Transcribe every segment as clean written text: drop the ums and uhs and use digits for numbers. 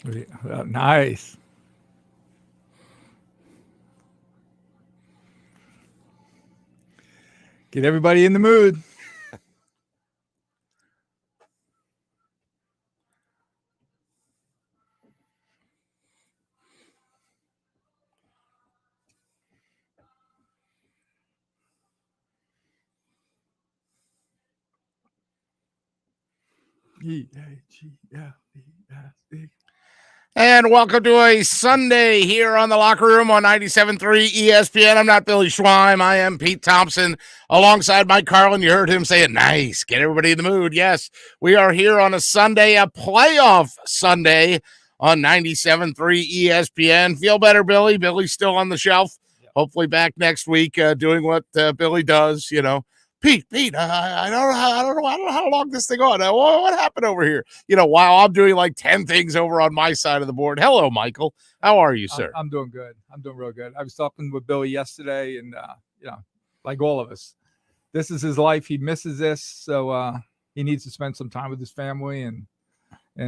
Nice. Get everybody in the mood. E-A-G-L-E-S-E. And welcome to a Sunday here on the Locker Room on 97.3 ESPN. I'm not Billy Schweim. I am Pete Thompson alongside Mike Carlin. You heard him say it nice. Get everybody in the mood. Yes, we are here on a Sunday, a playoff Sunday on 97.3 ESPN. Feel better, Billy. Billy's still on the shelf. Hopefully back next week doing what Billy does, you know. Pete, I don't know how long this thing on. What happened over here? You know, while I'm doing like 10 things over on my side of the board. Hello, Michael. How are you, sir? I'm doing good. I'm doing real good. I was talking with Billy yesterday, and like all of us, this is his life. He misses this, so he needs to spend some time with his family, and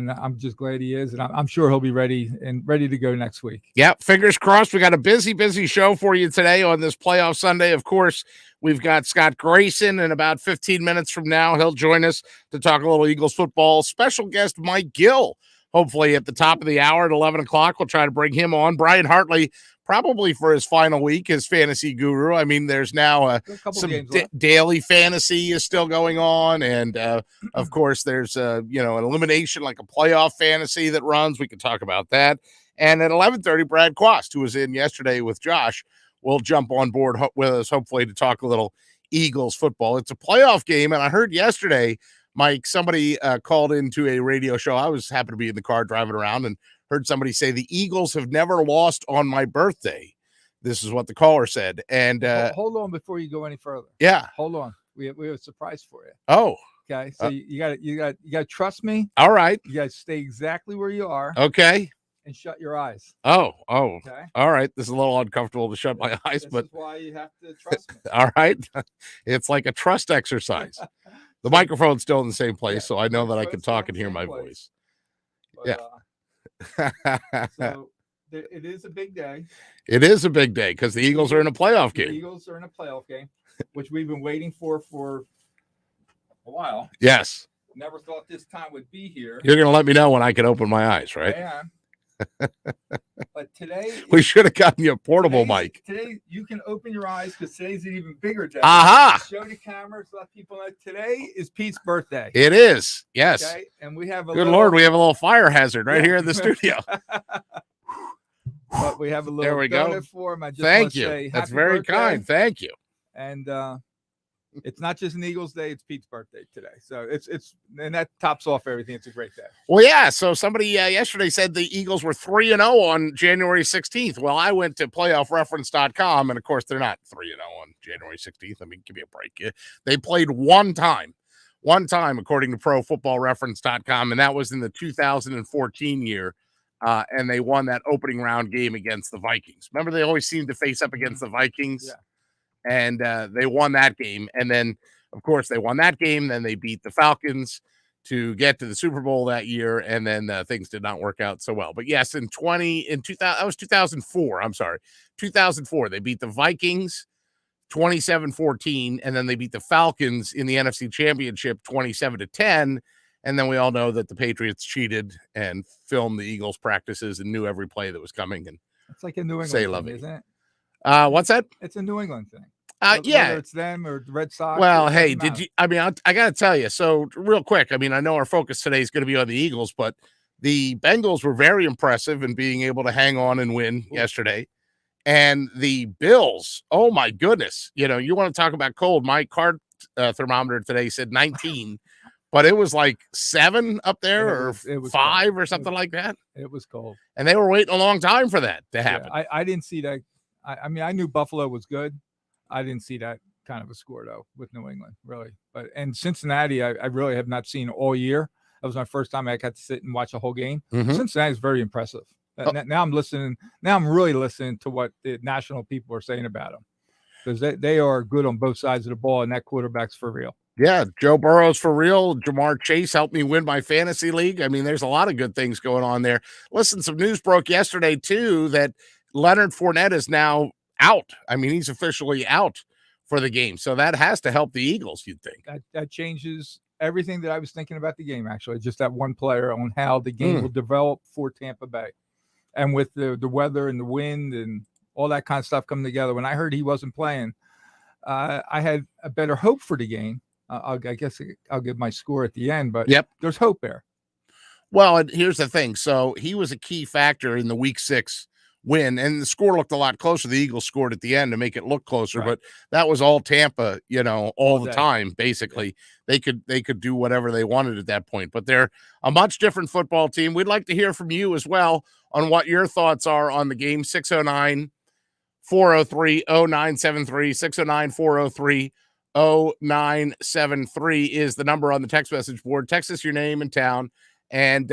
I'm just glad he is, and I'm sure he'll be ready to go next week. Yep, fingers crossed. We got a busy show for you today on this playoff Sunday. Of course, we've got Scott Grayson in about 15 minutes from now. He'll join us to talk a little Eagles football. Special guest Mike Gill, hopefully at the top of the hour at 11 o'clock. We'll try to bring him on. Brian Hartley, probably for his final week, his fantasy guru. I mean, there's now some daily fantasy is still going on. And, of course, there's, an elimination, like a playoff fantasy that runs. We can talk about that. And at 11:30, Brad Quast, who was in yesterday with Josh, will jump on board with us, hopefully, to talk a little Eagles football. It's a playoff game. And I heard yesterday, Mike, somebody called into a radio show. I was happy to be in the car driving around and heard somebody say the Eagles have never lost on my birthday. This is what the caller said. And hold on before you go any further. Yeah, hold on. We have a surprise for you. Oh, okay. So you got to trust me. All right. You got to stay exactly where you are. Okay. And shut your eyes. Oh. Okay. All right. This is a little uncomfortable to shut my eyes, but this is why you have to trust me. All right. It's like a trust exercise. The microphone's still in the same place, so I know that I can talk and hear my voice. But, so it is a big day. It is a big day because the Eagles are in a playoff game. The Eagles are in a playoff game, which we've been waiting for a while. Yes. Never thought this time would be here. You're going to let me know when I can open my eyes, right? Yeah. But today we should have gotten you a portable mic. Today you can open your eyes because today's an even bigger day. Aha! Show the cameras, let people know today is Pete's birthday. It is, yes. Okay, and we have Lord, we have a little fire hazard right here in the studio. But we have a little there we donut go. for him. I just Thank want to you. say That's happy very birthday. kind. Thank you. And it's not just an Eagles day, it's Pete's birthday today. So it's and that tops off everything. It's a great day. Well, yeah. So somebody yesterday said the Eagles were 3-0 on January 16th. Well, I went to playoffreference.com, and of course they're not 3-0 on January 16th. I mean, give me a break. They played one time according to profootballreference.com, and that was in the 2014 year. And they won that opening round game against the Vikings. Remember, they always seemed to face up against the Vikings. Yeah. And they won that game. And then, of course, they won that game. Then they beat the Falcons to get to the Super Bowl that year. And then things did not work out so well. But yes, in 2004. I'm sorry. 2004, they beat the Vikings 27-14. And then they beat the Falcons in the NFC Championship 27-10. And then we all know that the Patriots cheated and filmed the Eagles practices and knew every play that was coming. And it's like a New England thing, isn't it? What's that? It's a New England thing. Yeah. Whether it's them or the Red Sox. Well, hey, did you? I mean, I got to tell you. So, real quick, I mean, I know our focus today is going to be on the Eagles, but the Bengals were very impressive in being able to hang on and win yesterday. And the Bills, oh my goodness. You know, you want to talk about cold. My car thermometer today said 19, but it was like 7 up there or 5 cold. Or something like that. It was cold. And they were waiting a long time for that to happen. Yeah, I didn't see that. I mean, I knew Buffalo was good. I didn't see that kind of a score, though, with New England, really. And Cincinnati, I really have not seen all year. That was my first time I got to sit and watch a whole game. Mm-hmm. Cincinnati is very impressive. Now I'm listening. Now I'm really listening to what the national people are saying about them, because they are good on both sides of the ball, and that quarterback's for real. Yeah, Joe Burrow's for real. Jamar Chase helped me win my fantasy league. I mean, there's a lot of good things going on there. Listen, some news broke yesterday, too, that Leonard Fournette is now out. I mean, he's officially out for the game. So that has to help the Eagles, you'd think. That changes everything that I was thinking about the game, actually. Just that one player on how the game will develop for Tampa Bay. And with the weather and the wind and all that kind of stuff coming together, when I heard he wasn't playing, I had a better hope for the game. I guess I'll give my score at the end, but there's hope there. Well, and here's the thing. So he was a key factor in the Week 6 win, and the score looked a lot closer. The Eagles scored at the end to make it look closer, but that was all Tampa, all the time. Basically, they could do whatever they wanted at that point. But they're a much different football team. We'd like to hear from you as well on what your thoughts are on the game. 609-403-0973, 609-403-0973 is the number on the text message board. Text us your name and town. And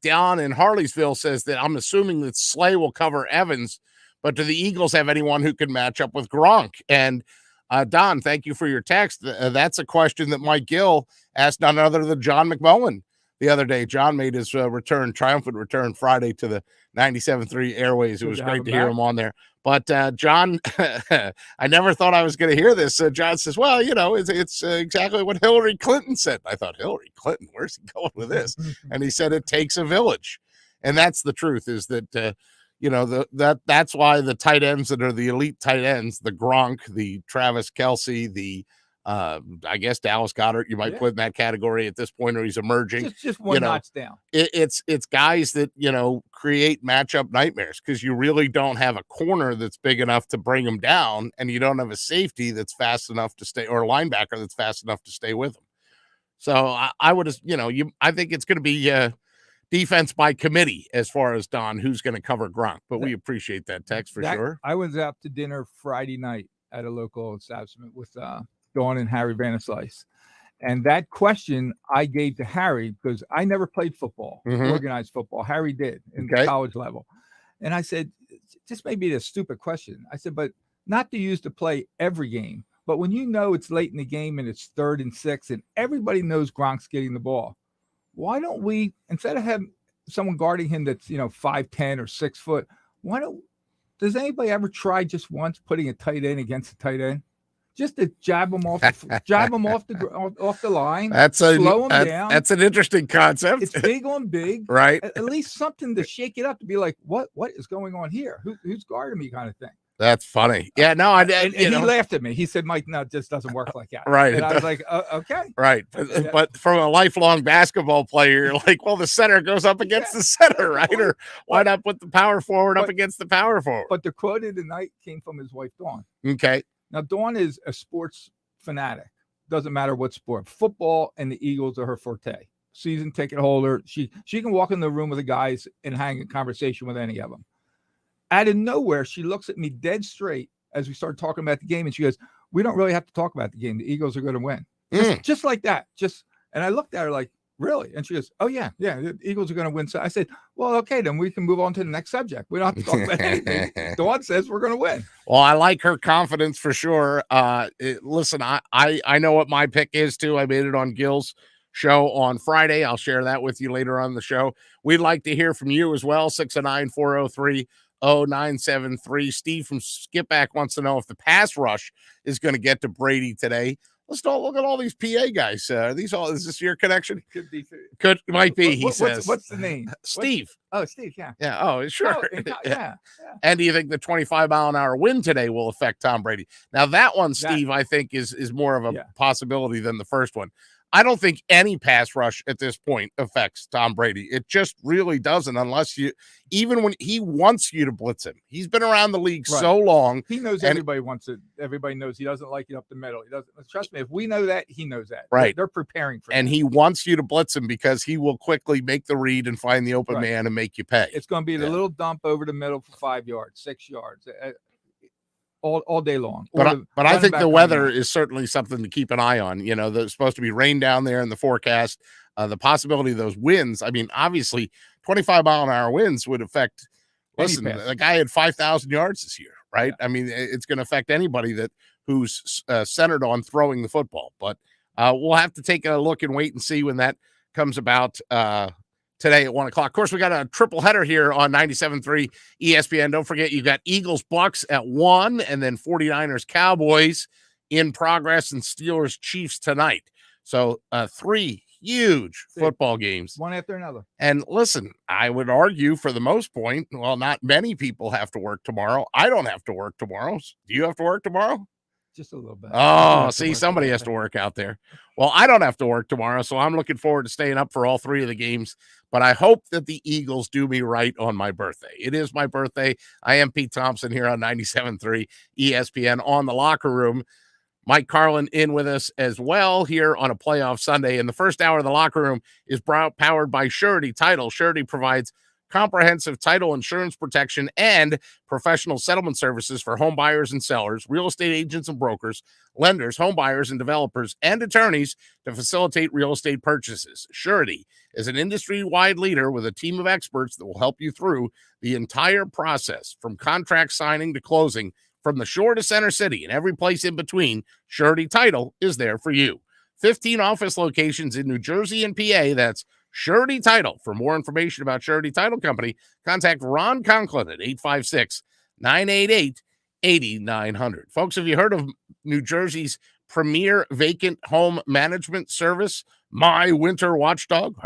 Don in Harleysville says that I'm assuming that Slay will cover Evans, but do the Eagles have anyone who can match up with Gronk? And Don, thank you for your text. That's a question that Mike Gill asked none other than John McMullen the other day. John made his triumphant return Friday to the 97.3 airways. It was great to hear him on there. But John, I never thought I was going to hear this. John says, well, it's exactly what Hillary Clinton said. I thought, Hillary Clinton, where's he going with this? And he said, it takes a village. And that's the truth, is that, that's why the tight ends that are the elite tight ends, the Gronk, the Travis Kelce, the I guess Dallas Goedert, you might put in that category at this point, or he's emerging. Just one notch down. It's guys that, create matchup nightmares, because you really don't have a corner that's big enough to bring them down, and you don't have a safety that's fast enough to stay, or a linebacker that's fast enough to stay with them. So I would, I think it's going to be defense by committee as far as Don, who's going to cover Gronk. But we appreciate that text for sure. I was out to dinner Friday night at a local establishment with Dawn and Harry Vanislice. And that question I gave to Harry, because I never played football, organized football. Harry did in the college level. And I said, this may be a stupid question. I said, but not to use to play every game. But when it's late in the game and it's 3rd and 6 and everybody knows Gronk's getting the ball, why don't we, instead of having someone guarding him that's, 5'10" or 6 foot, does anybody ever try just once putting a tight end against a tight end? Just to jab him off the line. Slow him down. That's an interesting concept. It's big on big, right? At least something to shake it up, to be like, what is going on here? Who's guarding me, kind of thing. That's funny. Yeah, no, and he laughed at me. He said, Mike, no, it just doesn't work like that. Right. And I was like, okay. Right. But from a lifelong basketball player, you're like, well, the center goes up against the center, right? Or why not put the power forward up against the power forward? But the quote of the night came from his wife, Dawn. Okay. Now, Dawn is a sports fanatic. Doesn't matter what sport. Football and the Eagles are her forte. Season ticket holder. She can walk in the room with the guys and hang a conversation with any of them. Out of nowhere, she looks at me dead straight as we start talking about the game, and she goes, we don't really have to talk about the game. The Eagles are going to win. Just like that. And I looked at her like, really? And she goes, oh, yeah, the Eagles are going to win. So I said, well, okay, then we can move on to the next subject. We don't have to talk about anything. Dawn says we're going to win. Well, I like her confidence for sure. Listen, I know what my pick is, too. I made it on Gil's show on Friday. I'll share that with you later on the show. We'd like to hear from you as well. 609-403-0973. Steve from Skipback wants to know if the pass rush is going to get to Brady today. Let's don't look at all these PA guys. Is this your connection? Might be. He says. What's the name? Steve. Steve. Yeah. Yeah. Oh, sure. Yeah. And do you think the 25-mile-an-hour wind today will affect Tom Brady? Now that one, Steve, I think is more of a possibility than the first one. I don't think any pass rush at this point affects Tom Brady. It just really doesn't, unless even when he wants you to blitz him. He's been around the league so long. He knows everybody wants it. Everybody knows he doesn't like it up the middle. He doesn't. Trust me, if we know that, he knows that. Right. They're preparing for it. And he wants you to blitz him because he will quickly make the read and find the open man and make you pay. It's going to be the little dump over the middle for 5 yards, 6 yards. All day long. But I think the weather is certainly something to keep an eye on. There's supposed to be rain down there in the forecast. The possibility of those winds. I mean, obviously, 25-mile-an-hour winds would affect. Listen, the guy had 5,000 yards this year, right? Yeah. I mean, it's going to affect anybody who's centered on throwing the football. But We'll have to take a look and wait and see when that comes about today at 1 o'clock. Of course, we got a triple header here on 97.3 ESPN. Don't forget, you got Eagles Bucs at 1, and then 49ers Cowboys in progress, and Steelers Chiefs tonight. So 3 huge football games, one after another. And listen, I would argue for the most point, well, not many people have to work tomorrow. I don't have to work tomorrow. Do you have to work tomorrow? Just a little bit. Oh, see, somebody has to work out there. Well, I don't have to work tomorrow, so I'm looking forward to staying up for all 3 of the games. But I hope that the Eagles do me right on my birthday. It is my birthday. I am Pete Thompson here on 97.3 ESPN on the Locker Room. Mike Carlin in with us as well here on a playoff Sunday. And the first hour of the Locker Room is powered by Surety Title. Surety provides comprehensive title insurance protection and professional settlement services for home buyers and sellers, real estate agents and brokers, lenders, home buyers and developers, and attorneys to facilitate real estate purchases. Surety is an industry-wide leader with a team of experts that will help you through the entire process, from contract signing to closing, from the shore to Center City and every place in between. Surety Title is there for you. 15 office locations in New Jersey and PA. That's Surety Title. For more information about Surety Title Company, contact Ron Conklin at 856-988-8900. Folks, have you heard of New Jersey's premier vacant home management service, My Winter Watchdog?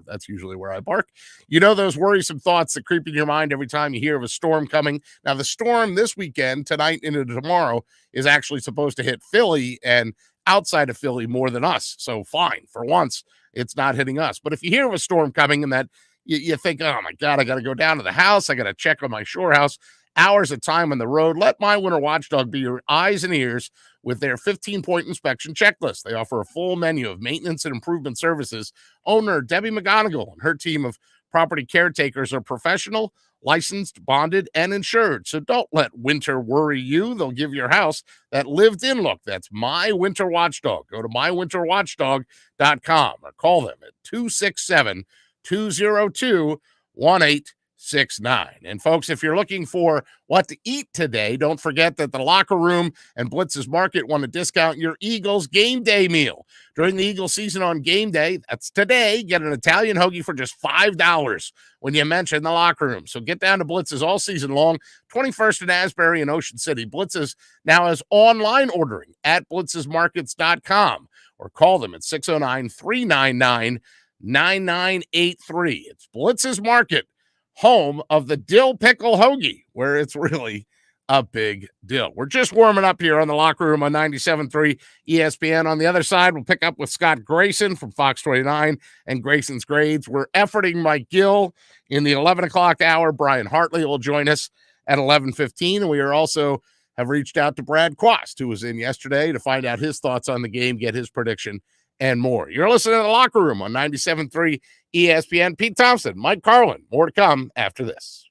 That's usually where I bark. You know those worrisome thoughts that creep in your mind every time you hear of a storm coming. Now, the storm this weekend, tonight into tomorrow, is actually supposed to hit Philly and outside of Philly more than us. So fine, for once, it's not hitting us. But if you hear of a storm coming and that you think, oh my God, I got to go down to the house, I got to check on my shore house, hours of time on the road, let My Winter Watchdog be your eyes and ears with their 15-point inspection checklist. They offer a full menu of maintenance and improvement services. Owner Debbie McGonigal and her team of property caretakers are professional, licensed, bonded, and insured. So don't let winter worry you. They'll give your house that lived-in look. That's My Winter Watchdog. Go to mywinterwatchdog.com or call them at 267-202-1869. And folks, if you're looking for what to eat today, don't forget that the Locker Room and Blitz's Market want to discount your Eagles game day meal. During the Eagles season on game day, that's today, get an Italian hoagie for just $5 when you mention the Locker Room. So get down to Blitz's all season long, 21st in Asbury and Ocean City. Blitz's now has online ordering at blitzesmarkets.com or call them at 609-399-9983. It's Blitz's Market, home of the dill pickle hoagie, where it's really a big deal. We're just warming up here on the Locker Room on 97.3 ESPN. On the other side, we'll pick up with Scott Grayson from Fox 29 and Grayson's Grades. We're efforting Mike Gill in the 11 o'clock hour. Brian Hartley will join us at 11:15. And we are also have reached out to Brad Quast, who was in yesterday, to find out his thoughts on the game, get his prediction, and more. You're listening to the Locker Room on 97.3 ESPN. Pete Thompson, Mike Carlin. More to come after this.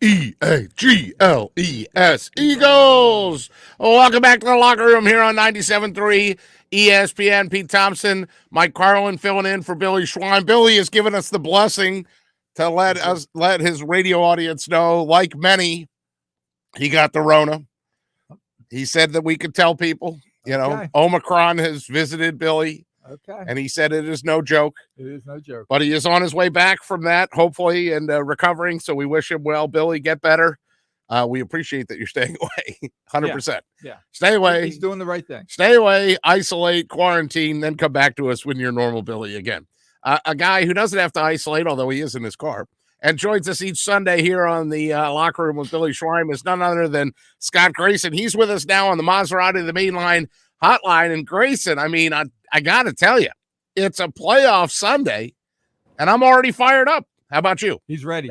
Eagles. Eagles. Welcome back to the locker room here on 97.3 ESPN. Pete Thompson, Mike Carlin filling in for Billy Schweim. Billy has given us the blessing to let his radio audience know, like many, he got the Rona. He said that we could tell people, Omicron has visited Billy. Okay. And he said it is no joke. It is no joke. But he is on his way back from that, hopefully, and recovering. So we wish him well. Billy, get better. We appreciate that you're staying away. 100%. Yeah. Stay away. He's doing the right thing. Stay away, isolate, quarantine, then come back to us when you're normal Billy again. A guy who doesn't have to isolate, although he is in his car, and joins us each Sunday here on the locker room with Billy Schweim is none other than Scott Grayson. He's with us now on the Maserati, the mainline hotline. And Grayson, I mean, I got to tell you, it's a playoff Sunday, and I'm already fired up. How about you? He's ready.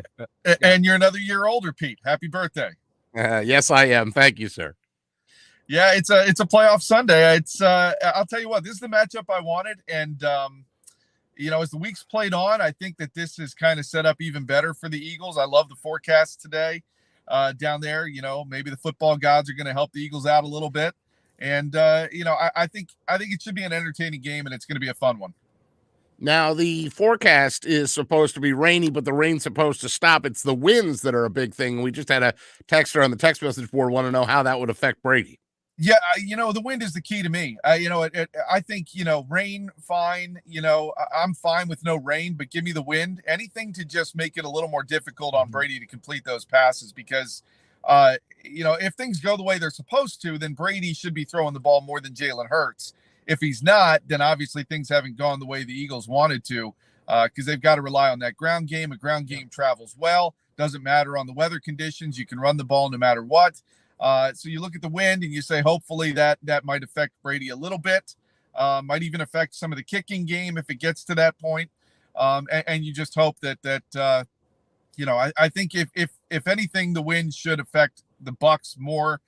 And you're another year older, Pete. Happy birthday. Yes, I am. Thank you, sir. Yeah, it's a playoff Sunday. It's I'll tell you what, this is the matchup I wanted. And, as the weeks played on, I think that this is kind of set up even better for the Eagles. I love the forecast today down there. Maybe the football gods are going to help the Eagles out a little bit. And, I think it should be an entertaining game, and it's going to be a fun one. Now, the forecast is supposed to be rainy, but the rain's supposed to stop. It's the winds that are a big thing. We just had a texter on the text message board want to know how that would affect Brady. Yeah, the wind is the key to me. I think, rain, fine. I'm fine with no rain, but give me the wind. Anything to just make it a little more difficult on Brady to complete those passes because if things go the way they're supposed to, then Brady should be throwing the ball more than Jalen Hurts. If he's not, then obviously things haven't gone the way the Eagles wanted to because they've got to rely on that ground game. A ground game travels well. Doesn't matter on the weather conditions. You can run the ball no matter what. So you look at the wind and you say, hopefully that might affect Brady a little bit. Might even affect some of the kicking game if it gets to that point. And you just hope that I think if anything, the wind should affect the Bucs more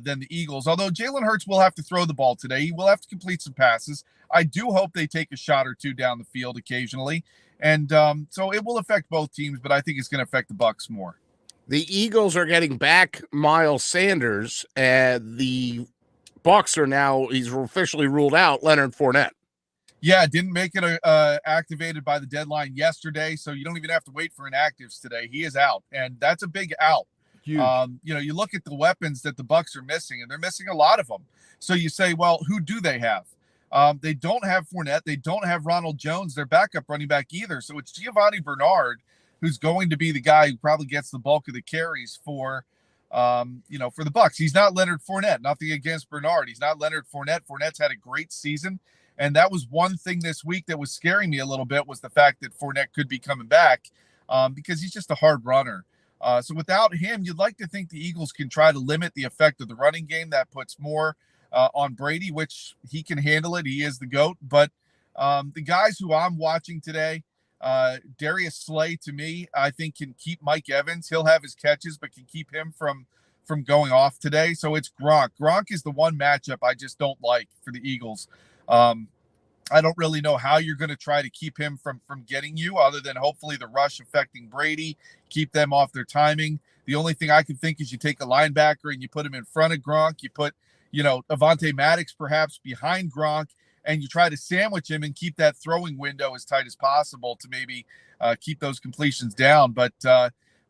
than the Eagles. Although Jalen Hurts will have to throw the ball today. He will have to complete some passes. I do hope they take a shot or two down the field occasionally. And so it will affect both teams, but I think it's going to affect the Bucs more. The Eagles are getting back Miles Sanders, and the Bucs he's officially ruled out Leonard Fournette. Yeah, didn't make it activated by the deadline yesterday, so you don't even have to wait for inactives today. He is out, and that's a big out. Huge. You look at the weapons that the Bucs are missing, and they're missing a lot of them. So you say, well, who do they have? They don't have Fournette. They don't have Ronald Jones, their backup running back either. So it's Giovanni Bernard, who's going to be the guy who probably gets the bulk of the carries for the Bucs. He's not Leonard Fournette. Nothing against Bernard. He's not Leonard Fournette. Fournette's had a great season. And that was one thing this week that was scaring me a little bit was the fact that Fournette could be coming back because he's just a hard runner. So without him, you'd like to think the Eagles can try to limit the effect of the running game. That puts more on Brady, which he can handle it. He is the GOAT. But the guys who I'm watching today, Darius Slay, to me, I think can keep Mike Evans. He'll have his catches, but can keep him from going off today. So it's Gronk. Gronk is the one matchup I just don't like for the Eagles. I don't really know how you're going to try to keep him from getting you other than hopefully the rush affecting Brady, keep them off their timing. The only thing I can think is you take a linebacker and you put him in front of Gronk. You put, Avonte Maddox perhaps behind Gronk, and you try to sandwich him and keep that throwing window as tight as possible to maybe keep those completions down. But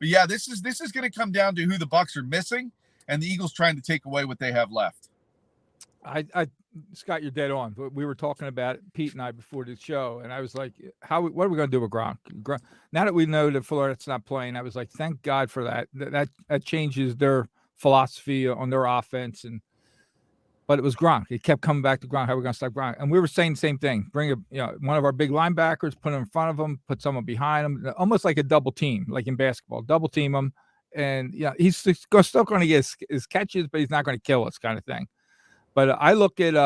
yeah, this is going to come down to who the Bucs are missing and the Eagles trying to take away what they have left. Scott, you're dead on. We were talking about it, Pete and I, before the show, and I was like, what are we going to do with Gronk? Now that we know that Florida's not playing, I was like, thank God for that. That changes their philosophy on their offense. But it was Gronk. It kept coming back to Gronk. How are we going to stop Gronk? And we were saying the same thing. Bring one of our big linebackers, put him in front of him, put someone behind him, almost like a double team, like in basketball. Double team him, and he's still going to get his catches, but he's not going to kill us, kind of thing. But I look at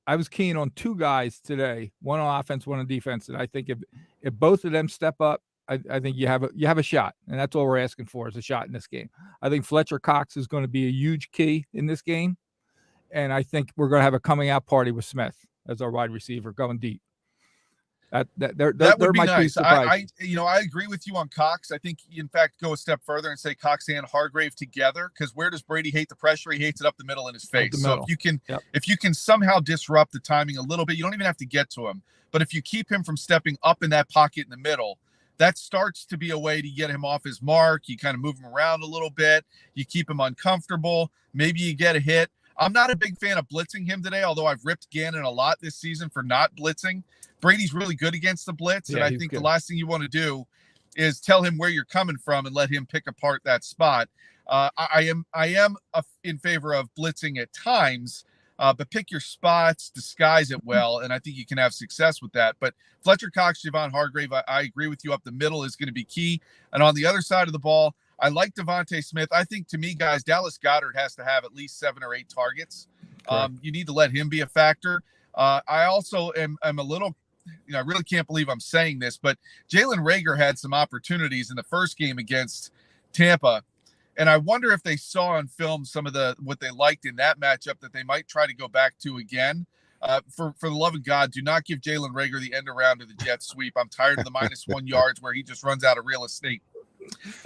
I was keen on two guys today, one on offense, one on defense, and I think if both of them step up, I think you have a shot, and that's all we're asking for is a shot in this game. I think Fletcher Cox is going to be a huge key in this game, and I think we're going to have a coming out party with Smith as our wide receiver going deep. They're would be my two nice. surprises. I agree with you on Cox. I think, in fact, go a step further and say Cox and Hargrave together, because where does Brady hate the pressure? He hates it up the middle in his face. So if you can somehow disrupt the timing a little bit, you don't even have to get to him. But if you keep him from stepping up in that pocket in the middle, that starts to be a way to get him off his mark. You kind of move him around a little bit. You keep him uncomfortable. Maybe you get a hit. I'm not a big fan of blitzing him today, although I've ripped Gannon a lot this season for not blitzing. Brady's really good against the blitz, and I think the last thing you want to do is tell him where you're coming from and let him pick apart that spot. I am in favor of blitzing at times, but pick your spots, disguise it well, and I think you can have success with that. But Fletcher Cox, Javon Hargrave, I agree with you, up the middle is going to be key. And on the other side of the ball, I like Devontae Smith. I think, to me, guys, Dallas Goedert has to have at least 7 or 8 targets. You need to let him be a factor. I also am a little, I really can't believe I'm saying this, but Jalen Reagor had some opportunities in the first game against Tampa. And I wonder if they saw on film some of what they liked in that matchup that they might try to go back to again. For the love of God, do not give Jalen Reagor the end around to the jet sweep. I'm tired of the -1 yards where he just runs out of real estate.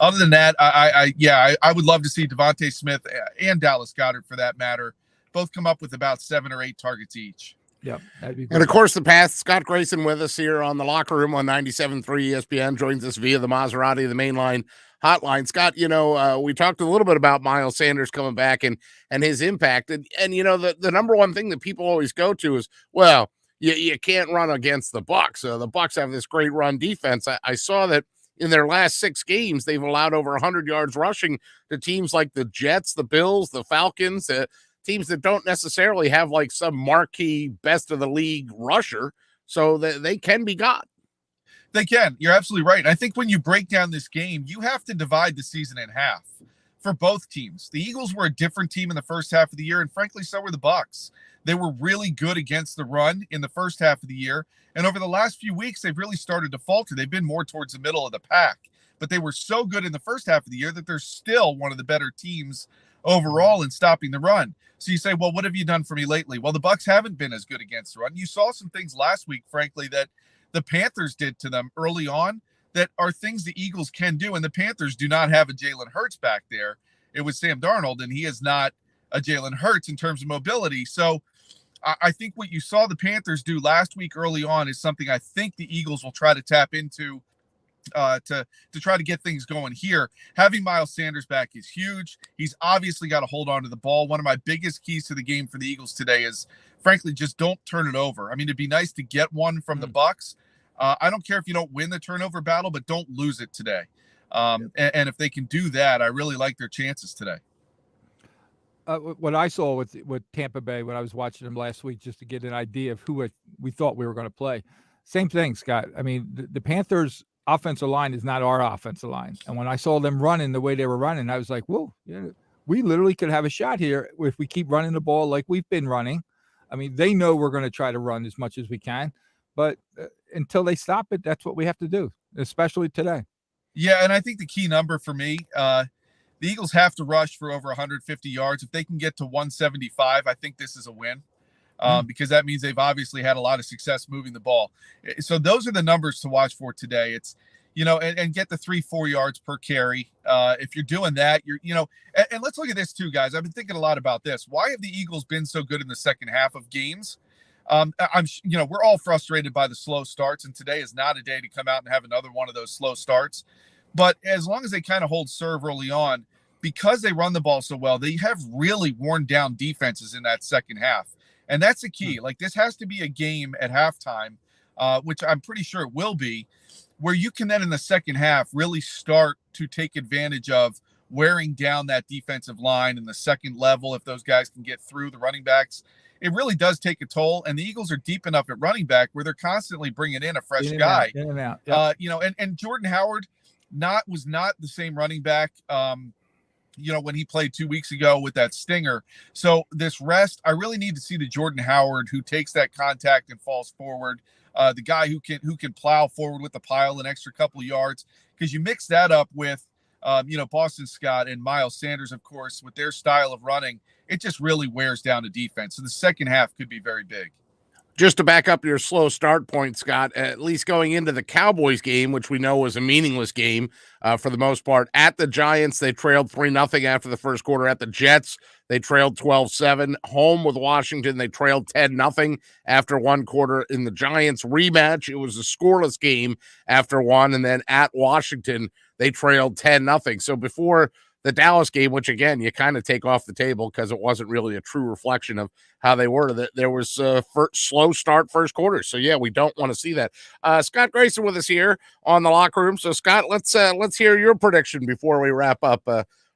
Other than that, I would love to see Devontae Smith and Dallas Goedert, for that matter, both come up with about 7 or 8 targets each. Yeah, that'd be great. And of course, the path. Scott Grayson with us here on the Locker Room on 97.3 ESPN, joins us via the Maserati, the mainline hotline. Scott, we talked a little bit about Miles Sanders coming back and his impact. And the number one thing that people always go to is, well, you can't run against the Bucs. The Bucs have this great run defense. I saw that in their last 6 games, they've allowed over 100 yards rushing to teams like the Jets, the Bills, the Falcons, teams that don't necessarily have like some marquee best of the league rusher. So they can be got. They can. You're absolutely right. And I think when you break down this game, you have to divide the season in half for both teams. The Eagles were a different team in the first half of the year, and frankly, so were the Bucs. They were really good against the run in the first half of the year. And over the last few weeks, they've really started to falter. They've been more towards the middle of the pack. But they were so good in the first half of the year that they're still one of the better teams overall in stopping the run. So you say, well, what have you done for me lately? Well, the Bucs haven't been as good against the run. You saw some things last week, frankly, that the Panthers did to them early on that are things the Eagles can do. And the Panthers do not have a Jalen Hurts back there. It was Sam Darnold, and he is not a Jalen Hurts in terms of mobility. So I think what you saw the Panthers do last week early on is something I think the Eagles will try to tap into to try to get things going here. Having Miles Sanders back is huge. He's obviously got to hold on to the ball. One of my biggest keys to the game for the Eagles today is, frankly, just don't turn it over. I mean, it'd be nice to get one from the Bucs. I don't care if you don't win the turnover battle, but don't lose it today. And if they can do that, I really like their chances today. What I saw with Tampa Bay when I was watching them last week, just to get an idea of who we thought we were going to play. Same thing, Scott. I mean, the Panthers' offensive line is not our offensive line. And when I saw them running the way they were running, I was like, whoa, we literally could have a shot here if we keep running the ball like we've been running. I mean, they know we're going to try to run as much as we can. But until they stop it, that's what we have to do, especially today. Yeah, and I think the key number for me, the Eagles have to rush for over 150 yards. If they can get to 175, I think this is a win, because that means they've obviously had a lot of success moving the ball. So those are the numbers to watch for today. It's, and get the 3-4 yards per carry. If you're doing that, and let's look at this too, guys. I've been thinking a lot about this. Why have the Eagles been so good in the second half of games? We're all frustrated by the slow starts, and today is not a day to come out and have another one of those slow starts. But as long as they kind of hold serve early on, because they run the ball so well, they have really worn down defenses in that second half. And that's the key. Like, this has to be a game at halftime, which I'm pretty sure it will be, where you can then in the second half really start to take advantage of wearing down that defensive line in the second level. If those guys can get through the running backs, it really does take a toll. And the Eagles are deep enough at running back where they're constantly bringing in a fresh guy. In and out. Yep. And Jordan Howard was not the same running back, when he played 2 weeks ago with that stinger. So this rest, I really need to see the Jordan Howard who takes that contact and falls forward, the guy who can plow forward with the pile an extra couple of yards, because you mix that up with, Boston Scott and Miles Sanders, of course, with their style of running, it just really wears down the defense. So the second half could be very big. Just to back up your slow start point, Scott, at least going into the Cowboys game, which we know was a meaningless game for the most part, at the Giants, they trailed 3-0 after the first quarter. At the Jets, they trailed 12-7. Home with Washington, they trailed 10-0 after one quarter. In the Giants rematch, it was a scoreless game after one, and then at Washington, they trailed 10-0. So before the Dallas game, which again you kind of take off the table because it wasn't really a true reflection of how they were, that there was a slow start first quarter. So yeah, we don't want to see that. Scott Grayson with us here on the Locker Room. So Scott, let's hear your prediction before we wrap up.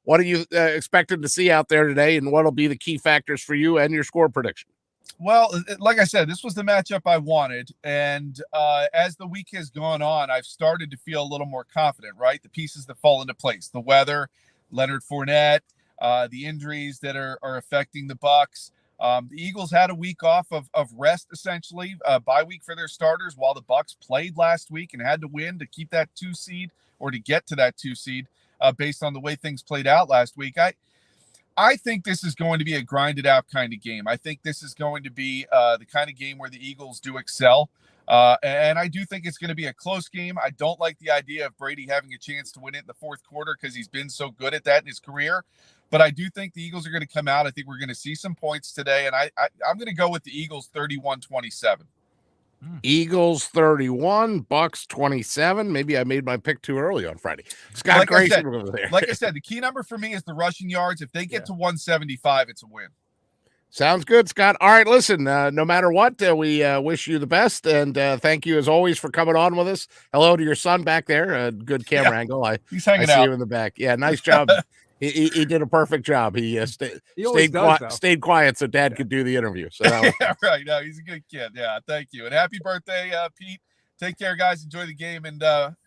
What are you expected to see out there today, and what'll be the key factors for you and your score prediction? Well, like I said, this was the matchup I wanted. And as the week has gone on, I've started to feel a little more confident, right? The pieces that fall into place, the weather, Leonard Fournette, the injuries that are affecting the Bucs. The Eagles had a week off of rest, essentially, bye week for their starters, while the Bucs played last week and had to win to keep that 2 seed or to get to that 2 seed based on the way things played out last week. I think this is going to be a grinded out kind of game. I think this is going to be the kind of game where the Eagles do excel. And I do think it's going to be a close game. I don't like the idea of Brady having a chance to win it in the fourth quarter because he's been so good at that in his career. But I do think the Eagles are going to come out. I think we're going to see some points today. And I'm going to go with the Eagles 31-27. Eagles 31, Bucs 27. Maybe I made my pick too early on Friday. Scott Grayson over there. Like I said, the key number for me is the rushing yards. If they get to 175, it's a win. Sounds good, Scott. All right, listen, no matter what, we wish you the best, and thank you, as always, for coming on with us. Hello to your son back there. Good camera angle. He's hanging I see out. you in the back. Yeah, nice job. He did a perfect job. He stayed quiet so Dad could do the interview. So that was yeah, right. No, he's a good kid. Yeah, thank you. And happy birthday, Pete. Take care, guys. Enjoy the game, and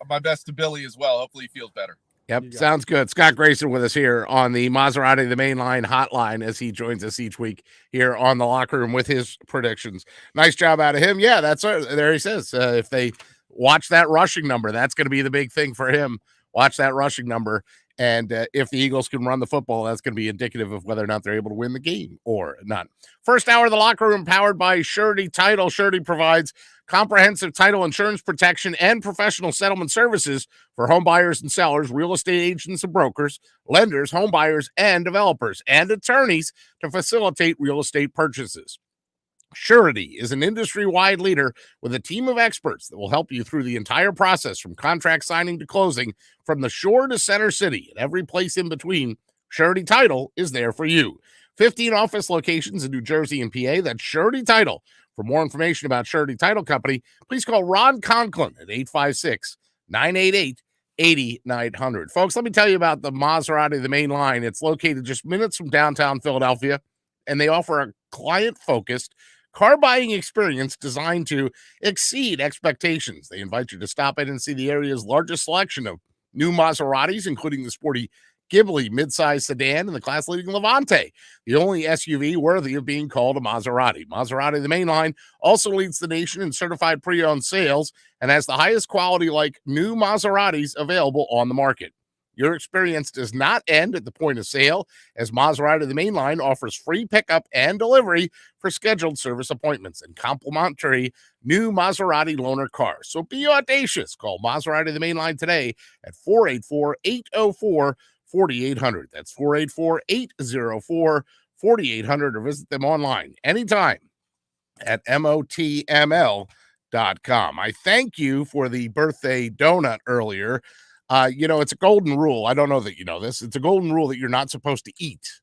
my best to Billy as well. Hopefully he feels better. Yep, sounds good. Scott Grayson with us here on the Maserati the Main Line hotline as he joins us each week here on the Locker Room with his predictions. Nice job out of him. Yeah, that's there he says. If they watch that rushing number, that's going to be the big thing for him. Watch that rushing number. And if the Eagles can run the football, that's going to be indicative of whether or not they're able to win the game or not. First hour of the Locker Room powered by Surety Title. Surety provides comprehensive title insurance protection and professional settlement services for home buyers and sellers, real estate agents and brokers, lenders, home buyers and developers, and attorneys to facilitate real estate purchases. Surety is an industry-wide leader with a team of experts that will help you through the entire process from contract signing to closing, from the shore to center city and every place in between. Surety Title is there for you. 15 office locations in New Jersey and PA. That's Surety Title. For more information about Surety Title Company, please call Ron Conklin at 856-988-8900. Folks, let me tell you about the Maserati, the Main Line. It's located just minutes from downtown Philadelphia, and they offer a client-focused car buying experience designed to exceed expectations. They invite you to stop in and see the area's largest selection of new Maseratis, including the sporty Ghibli midsize sedan and the class-leading Levante, the only SUV worthy of being called a Maserati. Maserati, the Main Line, also leads the nation in certified pre-owned sales and has the highest quality like new Maseratis available on the market. Your experience does not end at the point of sale, as Maserati the Main Line offers free pickup and delivery for scheduled service appointments and complimentary new Maserati loaner cars. So be audacious. Call Maserati the Main Line today at 484-804-4800. That's 484-804-4800, or visit them online anytime at motml.com. I thank you for the birthday donut earlier. It's a golden rule. I don't know that you know this. It's a golden rule that you're not supposed to eat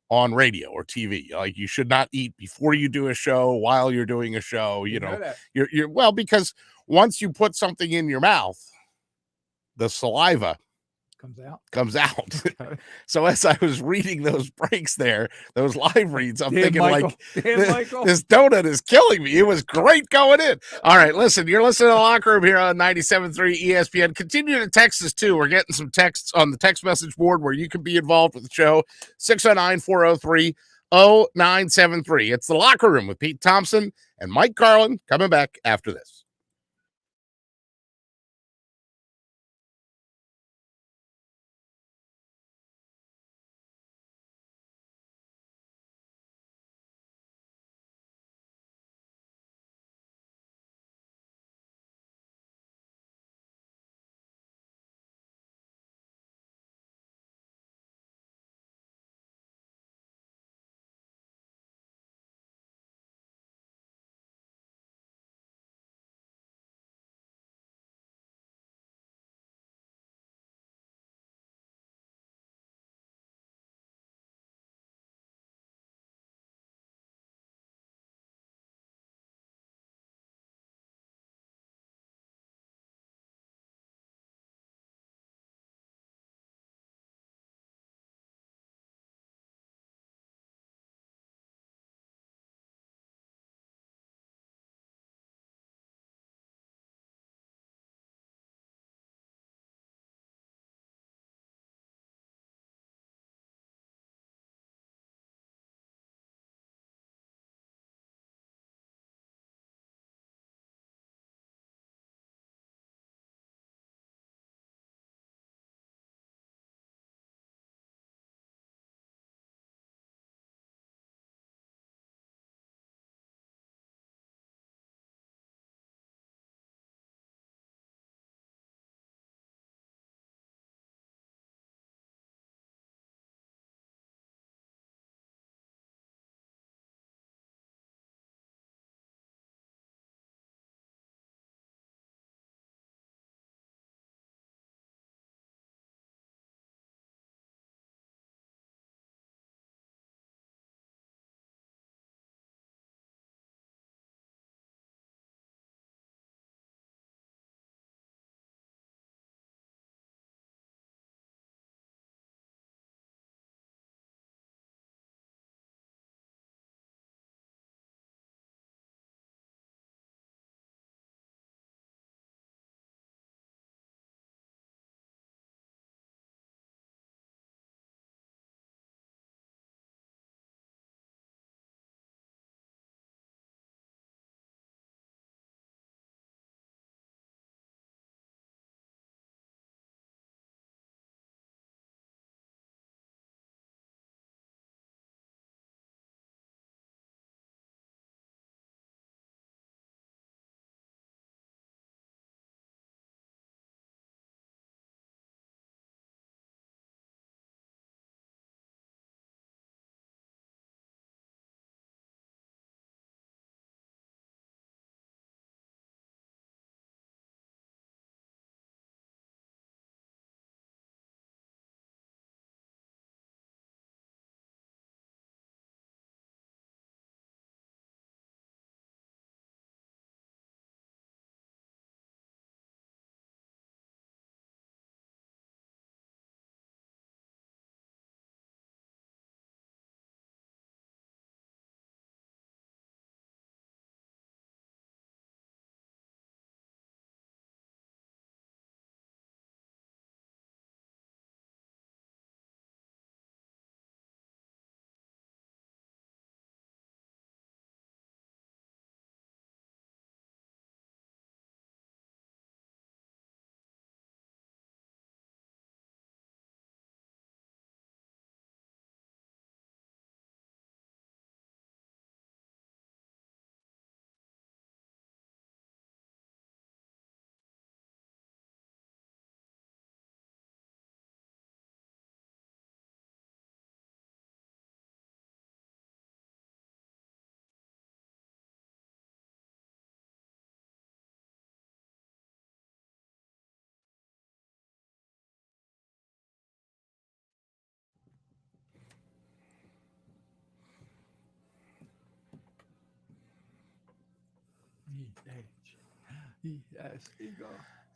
on radio or TV. Like, you should not eat before you do a show, while you're doing a show. You're once you put something in your mouth, the saliva comes out. So as I was reading those breaks there, those live reads, I'm thinking, Michael. This donut is killing me. It was great going in. All right, listen, you're listening to the Locker Room here on 97.3 ESPN. Continue to text us too. We're getting some texts on the text message board where you can be involved with the show. 609-403-0973. It's the Locker Room with Pete Thompson and Mike Carlin, coming back after this.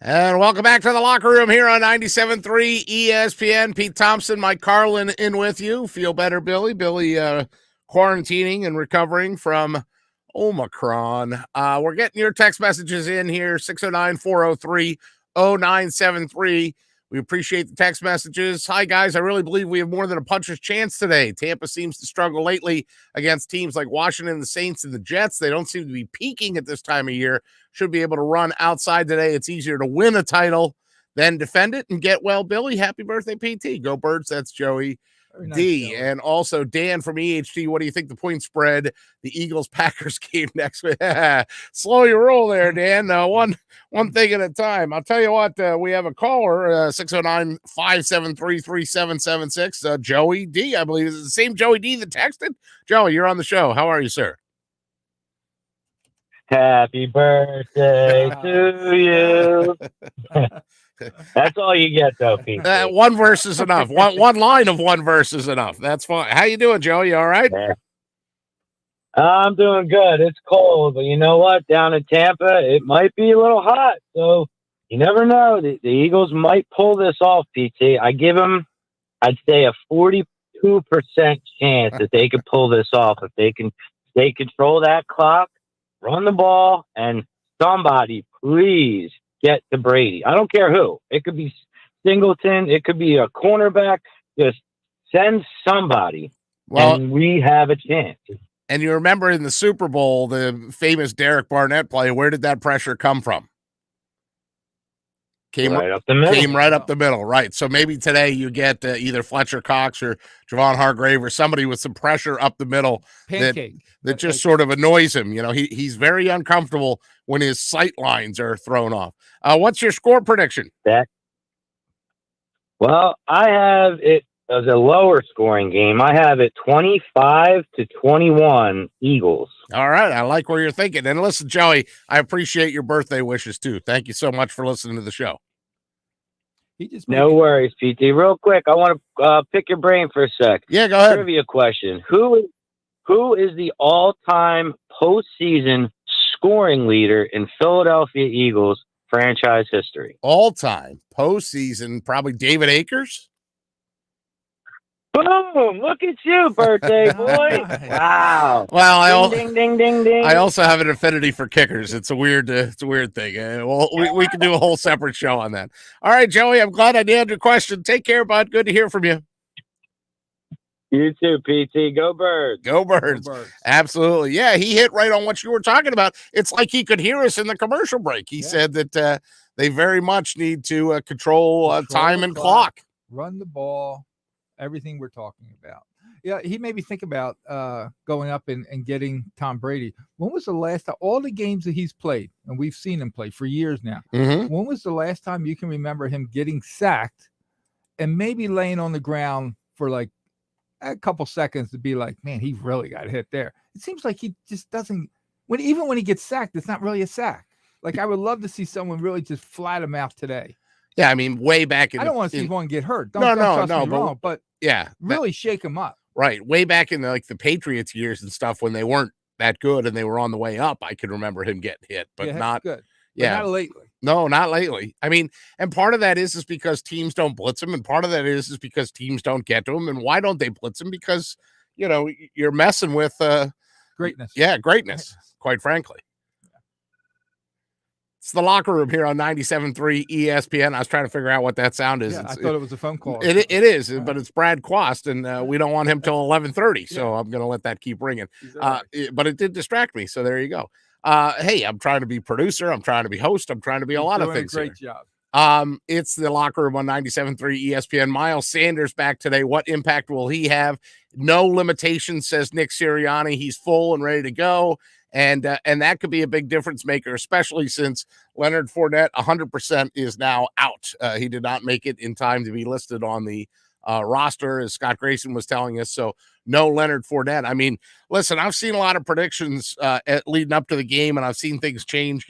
And welcome back to the locker room here on 97.3 ESPN. Pete Thompson, Mike Carlin in with you. Feel better, Billy? Billy quarantining and recovering from Omicron. We're getting your text messages in here, 609-403-0973. We appreciate the text messages. Hi, guys. I really believe we have more than a puncher's chance today. Tampa seems to struggle lately against teams like Washington, the Saints, and the Jets. They don't seem to be peaking at this time of year. Should be able to run outside today. It's easier to win a title than defend it and get well. Billy, happy birthday, PT. Go Birds. That's Joey Nice, D. Joey. And also Dan from EHT. What do you think the point spread, the Eagles-Packers game next week? Slow your roll there, Dan. One thing at a time. I'll tell you what, we have a caller, 609-573-3776. Joey D, I believe. Is it the same Joey D that texted? Joey, you're on the show. How are you, sir? Happy birthday to you. That's all you get, though, Pete. One verse is enough. One line of one verse is enough. That's fine. How you doing, Joey? You all right? Yeah. I'm doing good. It's cold, but you know what? Down in Tampa, it might be a little hot. So you never know. The Eagles might pull this off, PT. I give them, I'd say, a 42% chance that they could pull this off. If they control that clock, run the ball, and somebody please get to Brady. I don't care who. It could be Singleton. It could be a cornerback. Just send somebody, and we have a chance. And you remember in the Super Bowl, the famous Derek Barnett play, where did that pressure come from? Came right up the middle. Right. So maybe today you get either Fletcher Cox or Javon Hargrave or somebody with some pressure up the middle that just sort of annoys him. You know, he's very uncomfortable when his sight lines are thrown off. What's your score prediction? Well, I have it as a lower scoring game. I have it 25-21 Eagles. All right. I like where you're thinking. And listen, Joey, I appreciate your birthday wishes too. Thank you so much for listening to the show. No worries, PT. Real quick, I want to pick your brain for a sec. Yeah, go ahead. Trivia question. Who is the all-time postseason scoring leader in Philadelphia Eagles franchise history? All-time postseason, probably David Akers. Boom! Look at you, birthday boy! Wow! Well, ding, ding, ding, ding. I also have an affinity for kickers. It's a weird thing. Well, we can do a whole separate show on that. All right, Joey. I'm glad I nailed your question. Take care, bud. Good to hear from you. You too, PT. Go Birds. Go Birds. Absolutely. Yeah, he hit right on what you were talking about. It's like he could hear us in the commercial break. He said that they very much need to control time and clock. Run the ball. Everything we're talking about. Yeah, he made me think about going up and getting Tom Brady. When was the last time, all the games that he's played, and we've seen him play for years now, when was the last time you can remember him getting sacked and maybe laying on the ground for like a couple seconds to be like, man, he really got hit there. It seems like he just doesn't, even when he gets sacked, it's not really a sack. Like, I would love to see someone really just flat him out today. Yeah, I mean, way back in. I don't want to see one get hurt. But yeah, really shake him up. Right, way back in the Patriots years and stuff when they weren't that good and they were on the way up, I can remember him getting hit, but not good. Yeah, but not lately. No, not lately. I mean, and part of that is because teams don't blitz him, and part of that is because teams don't get to him. And why don't they blitz him? Because you're messing with greatness. Yeah, greatness. Quite frankly. It's the locker room here on 97.3 ESPN. I was trying to figure out what that sound is. Yeah, I thought it was a phone call. It is, but it's Brad Quast, and we don't want him till 11:30, so I'm going to let that keep ringing. But it did distract me, so there you go. Hey, I'm trying to be producer. I'm trying to be host. I'm trying to be a lot of things. Great job. It's the locker room on 97.3 ESPN. Miles Sanders back today. What impact will he have? No limitations, says Nick Sirianni. He's full and ready to go. And that could be a big difference maker, especially since Leonard Fournette 100% is now out. He did not make it in time to be listed on the roster, as Scott Grayson was telling us. So no Leonard Fournette. I mean, listen, I've seen a lot of predictions leading up to the game, and I've seen things change.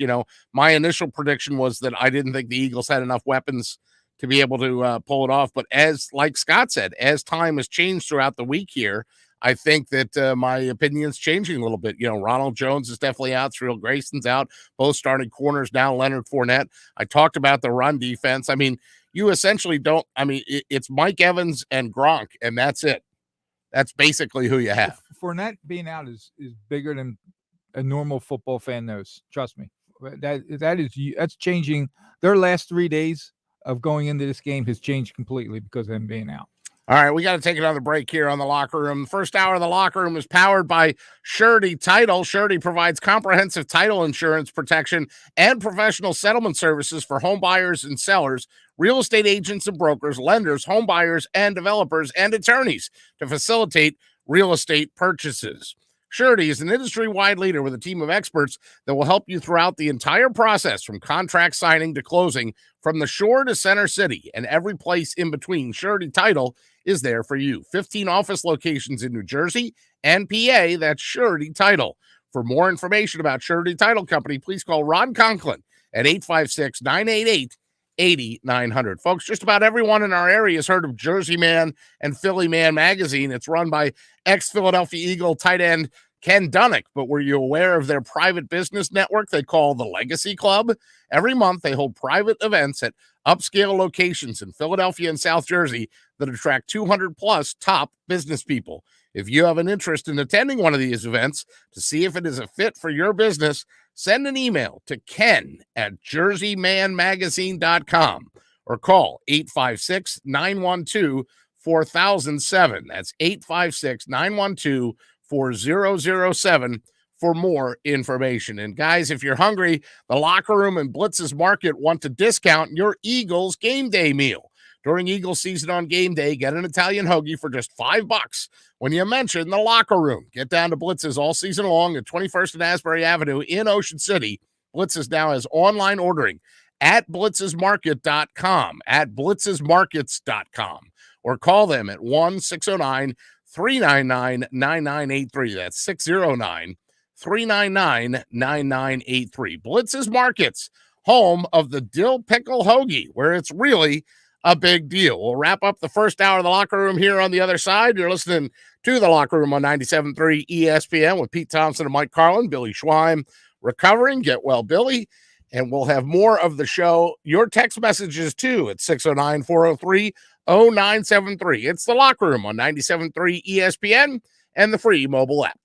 My initial prediction was that I didn't think the Eagles had enough weapons to be able to pull it off. But like Scott said, as time has changed throughout the week here, I think that my opinion's changing a little bit. Ronald Jones is definitely out. Cyril Grayson's out. Both starting corners now, Leonard Fournette. I talked about the run defense. I mean, you essentially don't – it's Mike Evans and Gronk, and that's it. That's basically who you have. Fournette being out is bigger than a normal football fan knows. Trust me. That's changing. Their last 3 days of going into this game has changed completely because of him being out. All right, we got to take another break here on the Locker Room. The first hour of the Locker Room is powered by Surety Title. Surety provides comprehensive title insurance protection and professional settlement services for home buyers and sellers, real estate agents and brokers, lenders, home buyers and developers, and attorneys to facilitate real estate purchases. Surety is an industry-wide leader with a team of experts that will help you throughout the entire process, from contract signing to closing, from the shore to Center City, and every place in between. Surety Title is there for you. 15 office locations in New Jersey and PA. That's Surety Title. For more information about Surety Title Company, please call Ron Conklin at 856-988-8900. Folks, just about everyone in our area has heard of Jersey Man and Philly Man magazine. It's run by ex-Philadelphia Eagle tight end Ken Dunnick, but were you aware of their private business network they call the Legacy Club? Every month, they hold private events at upscale locations in Philadelphia and South Jersey that attract 200-plus top business people. If you have an interest in attending one of these events to see if it is a fit for your business, send an email to ken@jerseymanmagazine.com or call 856-912-4007. That's 856-912-4007 for more information. And guys, if you're hungry, the Locker Room and Blitz's Market want to discount your Eagles game day meal. During Eagles season on game day, get an Italian hoagie for just $5 when you mention the Locker Room. Get down to Blitz's all season long at 21st and Asbury Avenue in Ocean City. Blitz's now has online ordering at blitzesmarket.com, or call them at 1-609-399-9983. That's 609-399-9983. Blitz's Markets, home of the Dill Pickle Hoagie, where it's really a big deal. We'll wrap up the first hour of the Locker Room here on the other side. You're listening to the Locker Room on 97.3 ESPN with Pete Thompson and Mike Carlin. Billy Schweim recovering. Get well, Billy. And we'll have more of the show. Your text messages, too, at 609-403-0973. It's the Locker Room on 97.3 ESPN and the free mobile app.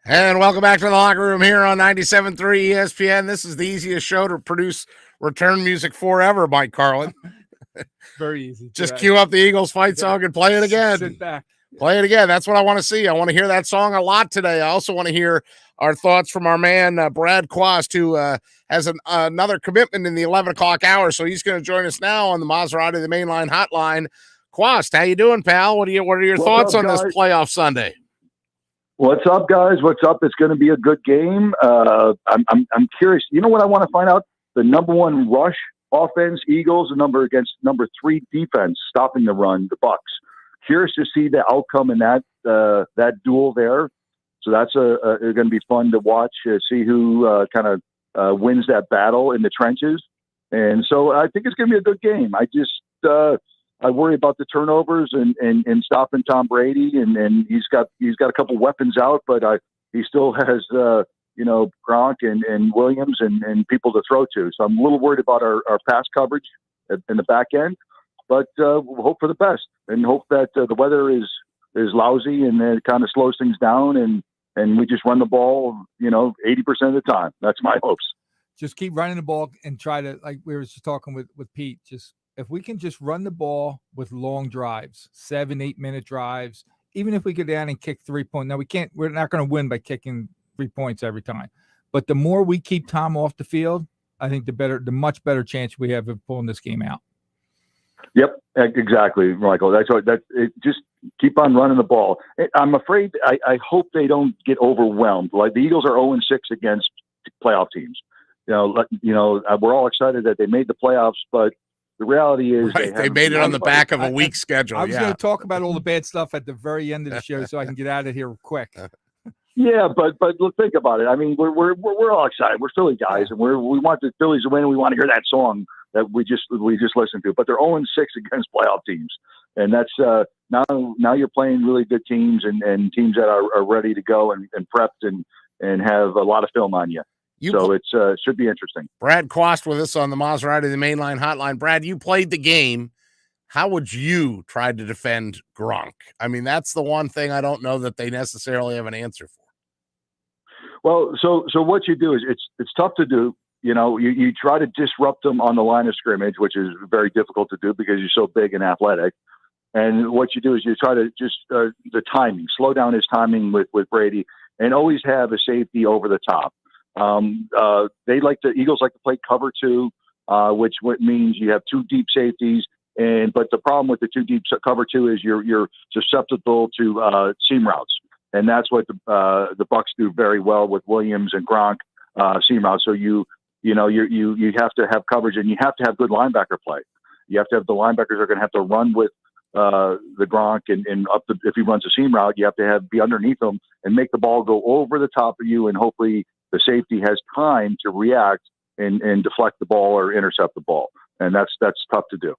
And welcome back to the locker room here on 97.3 ESPN. This is the easiest show to produce return music forever, Mike Carlin. Very easy. Just cue up the Eagles fight song and play it again. Sit back. Play it again. That's what I want to see. I want to hear that song a lot today. I also want to hear our thoughts from our man, Brad Quast, who has another commitment in the 11 o'clock hour. So he's going to join us now on the Maserati, the Mainline Hotline. Quast, how you doing, pal? What are your thoughts on this playoff Sunday? What's up, guys? What's up? It's going to be a good game. I'm curious. You know what I want to find out? The number one rush offense, Eagles, the against number 3 defense, stopping the run, the Bucs. Curious to see the outcome in that duel there. So that's going to be fun to watch. See who kind of wins that battle in the trenches. And so I think it's going to be a good game. I worry about the turnovers and stopping Tom Brady, and he's got a couple weapons out, but he still has Gronk and Williams and people to throw to. So I'm a little worried about our pass coverage in the back end, but we'll hope for the best and hope that the weather is lousy and it kind of slows things down and we just run the ball 80% of the time. That's my hopes. Just keep running the ball and try to, like we were just talking with Pete, just if we can just run the ball with long drives, 7-8 minute drives, even if we go down and kick 3 points. Now we're not going to win by kicking 3 points every time, but the more we keep Tom off the field, I think the much better chance we have of pulling this game out. Yep, exactly, Michael. That's what just keep on running the ball. I'm afraid, I hope they don't get overwhelmed. Like the Eagles are 0-6 against playoff teams. We're all excited that they made the playoffs, but the reality is they made it on the back of a weak schedule. I was going to talk about all the bad stuff at the very end of the show so I can get out of here quick. Yeah, but look, think about it. I mean, we're all excited. We're Philly guys, and we want the Phillies to win, and we want to hear that song that we just listened to. But they're 0-6 against playoff teams, and that's now you're playing really good teams and teams that are ready to go and prepped and have a lot of film on you. So it should be interesting. Brad Quast with us on the Maserati, the Mainline Hotline. Brad, you played the game. How would you try to defend Gronk? I mean, that's the one thing I don't know that they necessarily have an answer for. Well, so what you do is it's tough to do. You try to disrupt them on the line of scrimmage, which is very difficult to do because you're so big and athletic. And what you do is you try to just the timing, slow down his timing with Brady, and always have a safety over the top. Eagles like to play cover 2, which means you have 2 deep safeties. But the problem with the 2 deep cover 2 is you're susceptible to seam routes, and that's what the Bucs do very well with Williams and Gronk seam routes. So you have to have coverage, and you have to have good linebacker play. You have to have the linebackers are going to have to run with the Gronk and up if he runs a seam route, you have to be underneath him and make the ball go over the top of you, and hopefully the safety has time to react and deflect the ball or intercept the ball, and that's tough to do.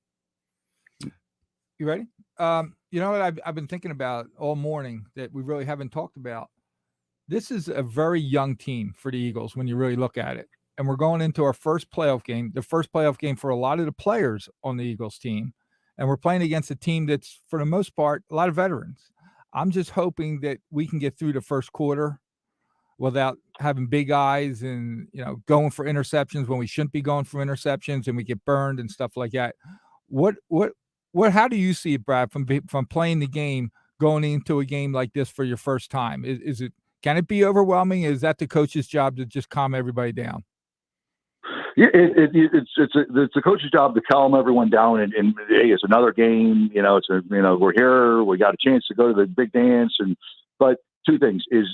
You ready? You know what I've been thinking about all morning that we really haven't talked about? This is a very young team for the Eagles when you really look at it. And we're going into our first playoff game, the first playoff game for a lot of the players on the Eagles team. And we're playing against a team that's, for the most part, a lot of veterans. I'm just hoping that we can get through the first quarter without having big eyes and, going for interceptions when we shouldn't be going for interceptions and we get burned and stuff like that. How do you see it, Brad, from playing the game, going into a game like this for your first time? Can it be overwhelming? Is that the coach's job to just calm everybody down? Yeah, it's the coach's job to calm everyone down. And hey, it's another game. We're here. We got a chance to go to the big dance. But 2 things is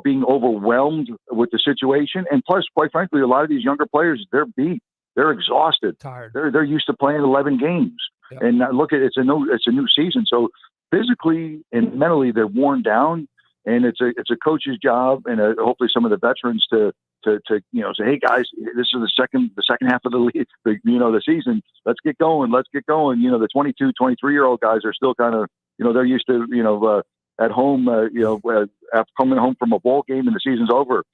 being overwhelmed with the situation, and plus, quite frankly, a lot of these younger players, they're beat, they're exhausted, tired. They're used to playing 11 games. Yep. And look at it's a new season, so physically and mentally they're worn down, and it's a coach's job and hopefully some of the veterans to say, hey guys, this is the second half of the league, the season. Let's get going. The 22, 23-year-old guys are still kind of they're used to at home after coming home from a bowl game and the season's over.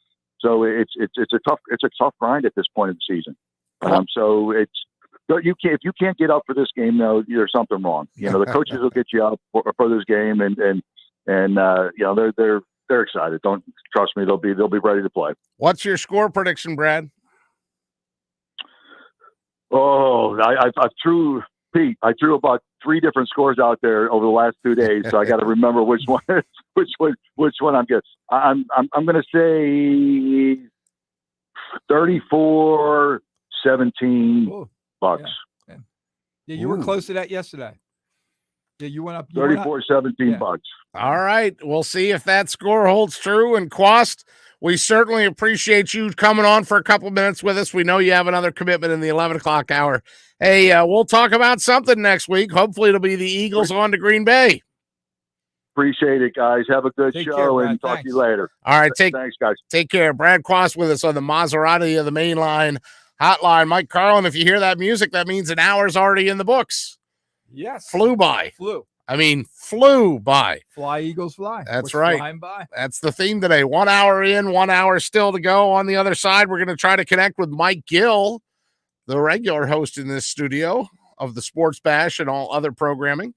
So it's a tough grind at this point of the season. So if you can't get up for this game, though, there's something wrong. The coaches will get you up for this game, and they're they're excited. Don't trust me. They'll be ready to play. What's your score prediction, Brad? Oh, I threw Pete. I threw about 3 different scores out there over the last 2 days, so I got to remember which one I'm getting. I'm going to say 34-17 Bucs. Yeah, you were close to that yesterday. Yeah, you went up. 34-17 Bucs. All right. We'll see if that score holds true. And Quast, we certainly appreciate you coming on for a couple minutes with us. We know you have another commitment in the 11 o'clock hour. Hey, we'll talk about something next week. Hopefully it'll be the Eagles on to Green Bay. Appreciate it, guys. Have a good Take show, care, Brad. and talk Thanks. to you later. All right. Thanks, guys. Take care. Brad Quast with us on the Maserati of the main line hotline. Mike Carlin, if you hear that music, that means an hour's already in the books. Yes. Flew by. Flew by. Fly, Eagles, fly. That's We're right. flying by. That's the theme today. 1 hour in, 1 hour still to go. On the other side, we're going to try to connect with Mike Gill, the regular host in this studio of the Sports Bash and all other programming.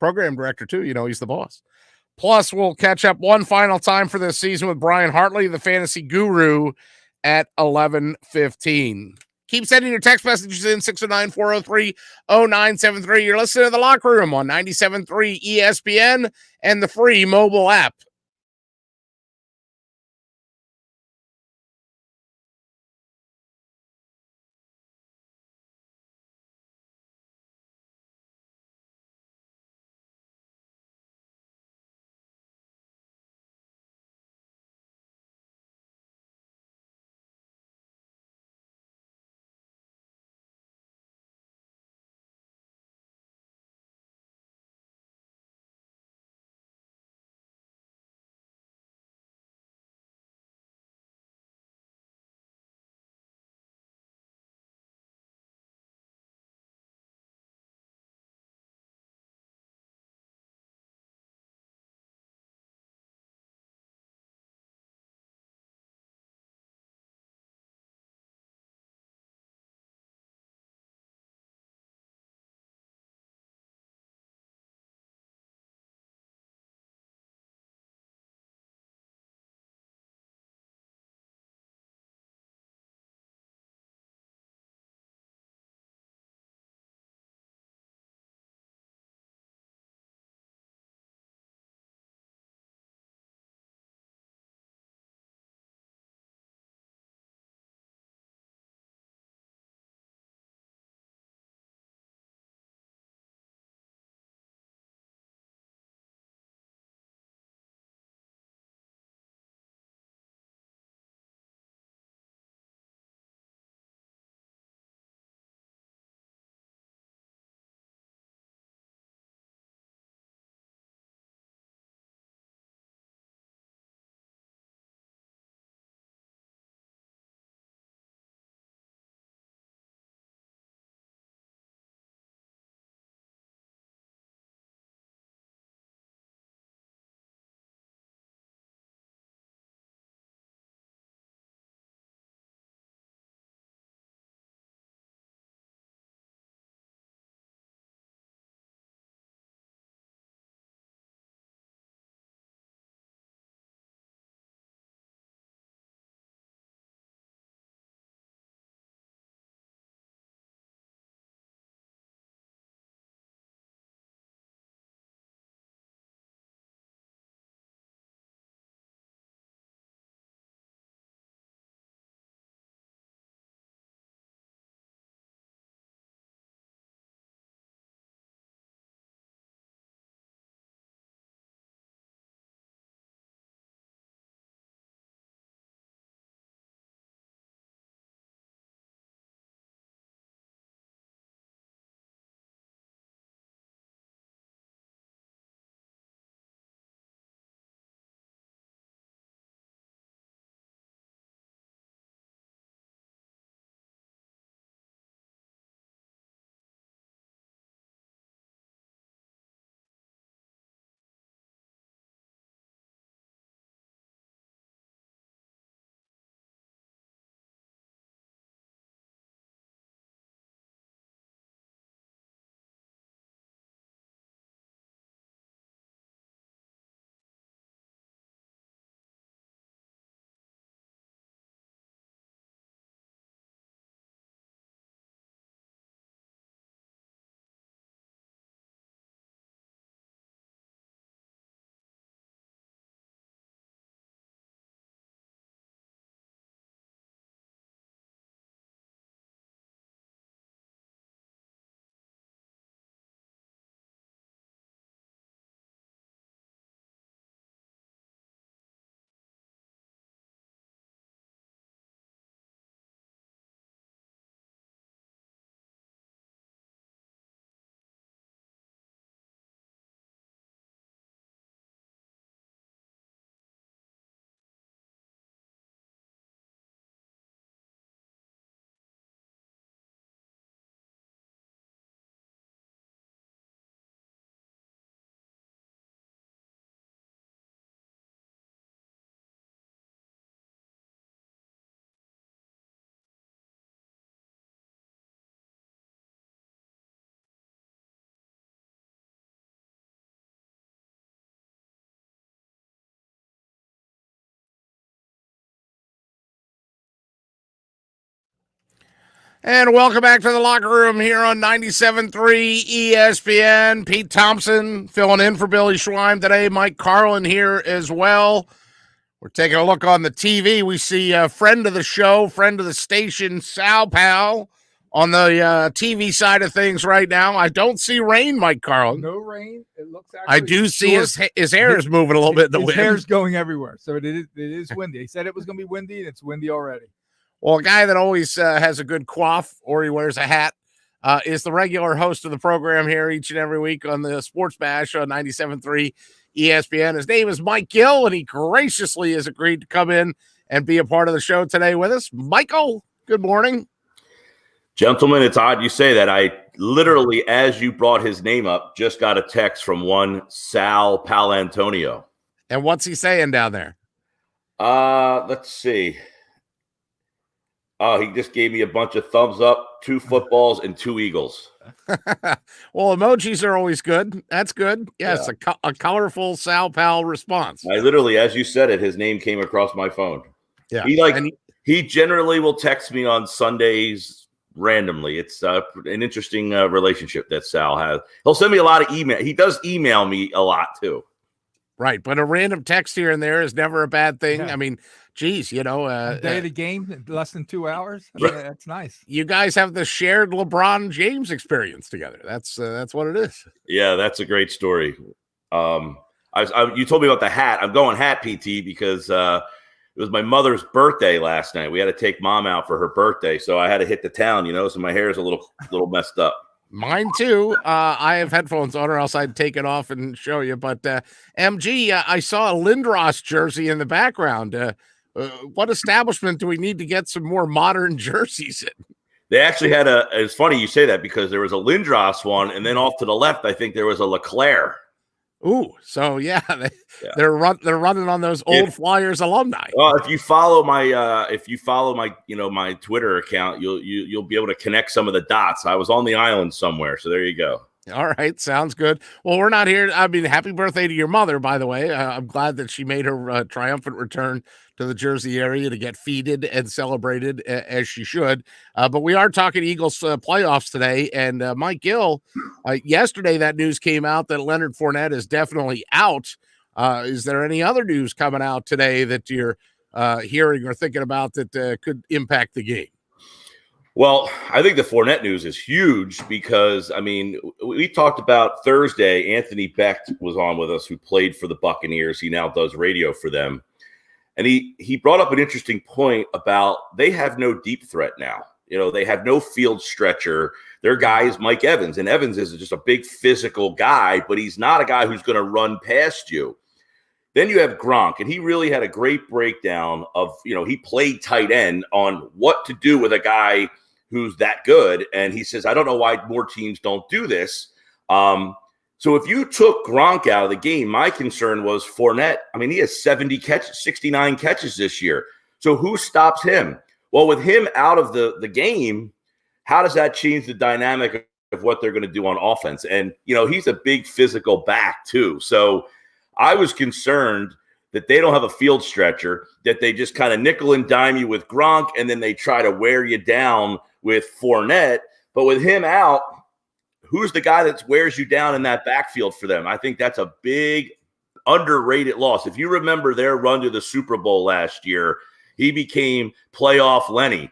Program director, too. You know, he's the boss. Plus, we'll catch up one final time for this season with Brian Hartley, the fantasy guru, at 11:15. Keep sending your text messages in 609-403-0973. You're listening to The Locker Room on 97.3 ESPN and the free mobile app. And welcome back to the locker room here on 97.3 ESPN. Pete Thompson filling in for Billy Schweim today. Mike Carlin here as well. We're taking a look on the TV. We see a friend of the show, friend of the station, Sal Pal, on the TV side of things right now. I don't see rain, Mike Carlin. No rain. It looks I do see his hair is moving a little bit in the wind. His hair's going everywhere. So it is windy. He said it was going to be windy, and it's windy already. Well, a guy that always has a good coif or he wears a hat is the regular host of the program here each and every week on the Sports Bash on 97.3 ESPN. His name is Mike Gill, and he graciously has agreed to come in and be a part of the show today with us. Michael, good morning. Gentlemen, it's odd you say that. I literally, as you brought his name up, just got a text from one Sal Palantonio. And what's he saying down there? Let's see. Oh, he just gave me a bunch of thumbs up, 2 footballs, and 2 Eagles. Well, emojis are always good. That's good. Yes, yeah. A colorful Sal Pal response. I literally, as you said it, his name came across my phone. Yeah. He generally will text me on Sundays randomly. It's an interesting relationship that Sal has. He'll send me a lot of email. He does email me a lot too. Right, but a random text here and there is never a bad thing. Yeah. I mean, geez, Day of the game, less than 2 hours. Right. That's nice. You guys have the shared LeBron James experience together. That's what it is. Yeah, that's a great story. You told me about the hat. I'm going hat PT because it was my mother's birthday last night. We had to take mom out for her birthday, so I had to hit the town. So my hair is a little messed up. Mine too. I have headphones on, or else I'd take it off and show you. But MG, I saw a Lindros jersey in the background. What establishment do we need to get some more modern jerseys in? They actually had it's funny you say that because there was a Lindros one, and then off to the left, I think there was a LeClaire. Ooh, so they're running on those old Flyers alumni. Well, if you follow my my Twitter account, you'll be able to connect some of the dots. I was on the island somewhere, so there you go. All right, sounds good. Well, we're not here. I mean, happy birthday to your mother, by the way. I'm glad that she made her triumphant return to the Jersey area to get feted and celebrated as she should. But we are talking Eagles playoffs today. And Mike Gill, yesterday that news came out that Leonard Fournette is definitely out. Is there any other news coming out today that you're hearing or thinking about that could impact the game? Well, I think the Fournette news is huge because, I mean, we talked about Thursday, Anthony Becht was on with us, who played for the Buccaneers. He now does radio for them. And he brought up an interesting point about they have no deep threat now. They have no field stretcher. Their guy is Mike Evans, and Evans is just a big physical guy, but he's not a guy who's going to run past you. Then you have Gronk, and he really had a great breakdown of, he played tight end on what to do with a guy who's that good. And he says, I don't know why more teams don't do this. So if you took Gronk out of the game, my concern was Fournette. I mean, he has 69 catches this year. So who stops him? Well, with him out of the game, how does that change the dynamic of what they're going to do on offense? And, he's a big physical back too. So I was concerned that they don't have a field stretcher, that they just kind of nickel and dime you with Gronk, and then they try to wear you down with Fournette. But with him out, who's the guy that wears you down in that backfield for them? I think that's a big, underrated loss. If you remember their run to the Super Bowl last year, he became playoff Lenny.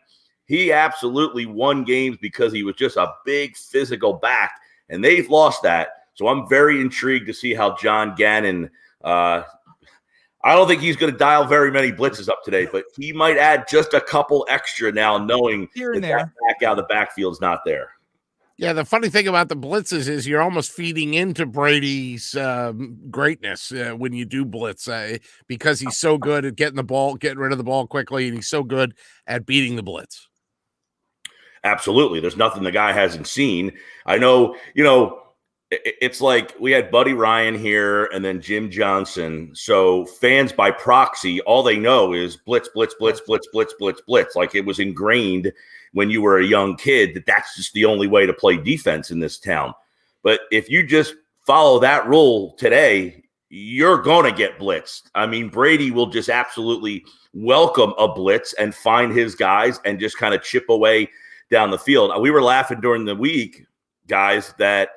He absolutely won games because he was just a big physical back, and they've lost that. So I'm very intrigued to see how John Gannon I don't think he's going to dial very many blitzes up today, but he might add just a couple extra now, knowing here and that there. Back out of the backfield's not there. Yeah, the funny thing about the blitzes is you're almost feeding into Brady's greatness when you do blitz because he's so good at getting rid of the ball quickly, and he's so good at beating the blitz. Absolutely. There's nothing the guy hasn't seen. I know, it's like we had Buddy Ryan here and then Jim Johnson. So fans by proxy, all they know is blitz, blitz, blitz, blitz, blitz, blitz, blitz. Like it was ingrained when you were a young kid that's just the only way to play defense in this town. But if you just follow that rule today, you're going to get blitzed. I mean, Brady will just absolutely welcome a blitz and find his guys and just kind of chip away down the field. We were laughing during the week, guys, that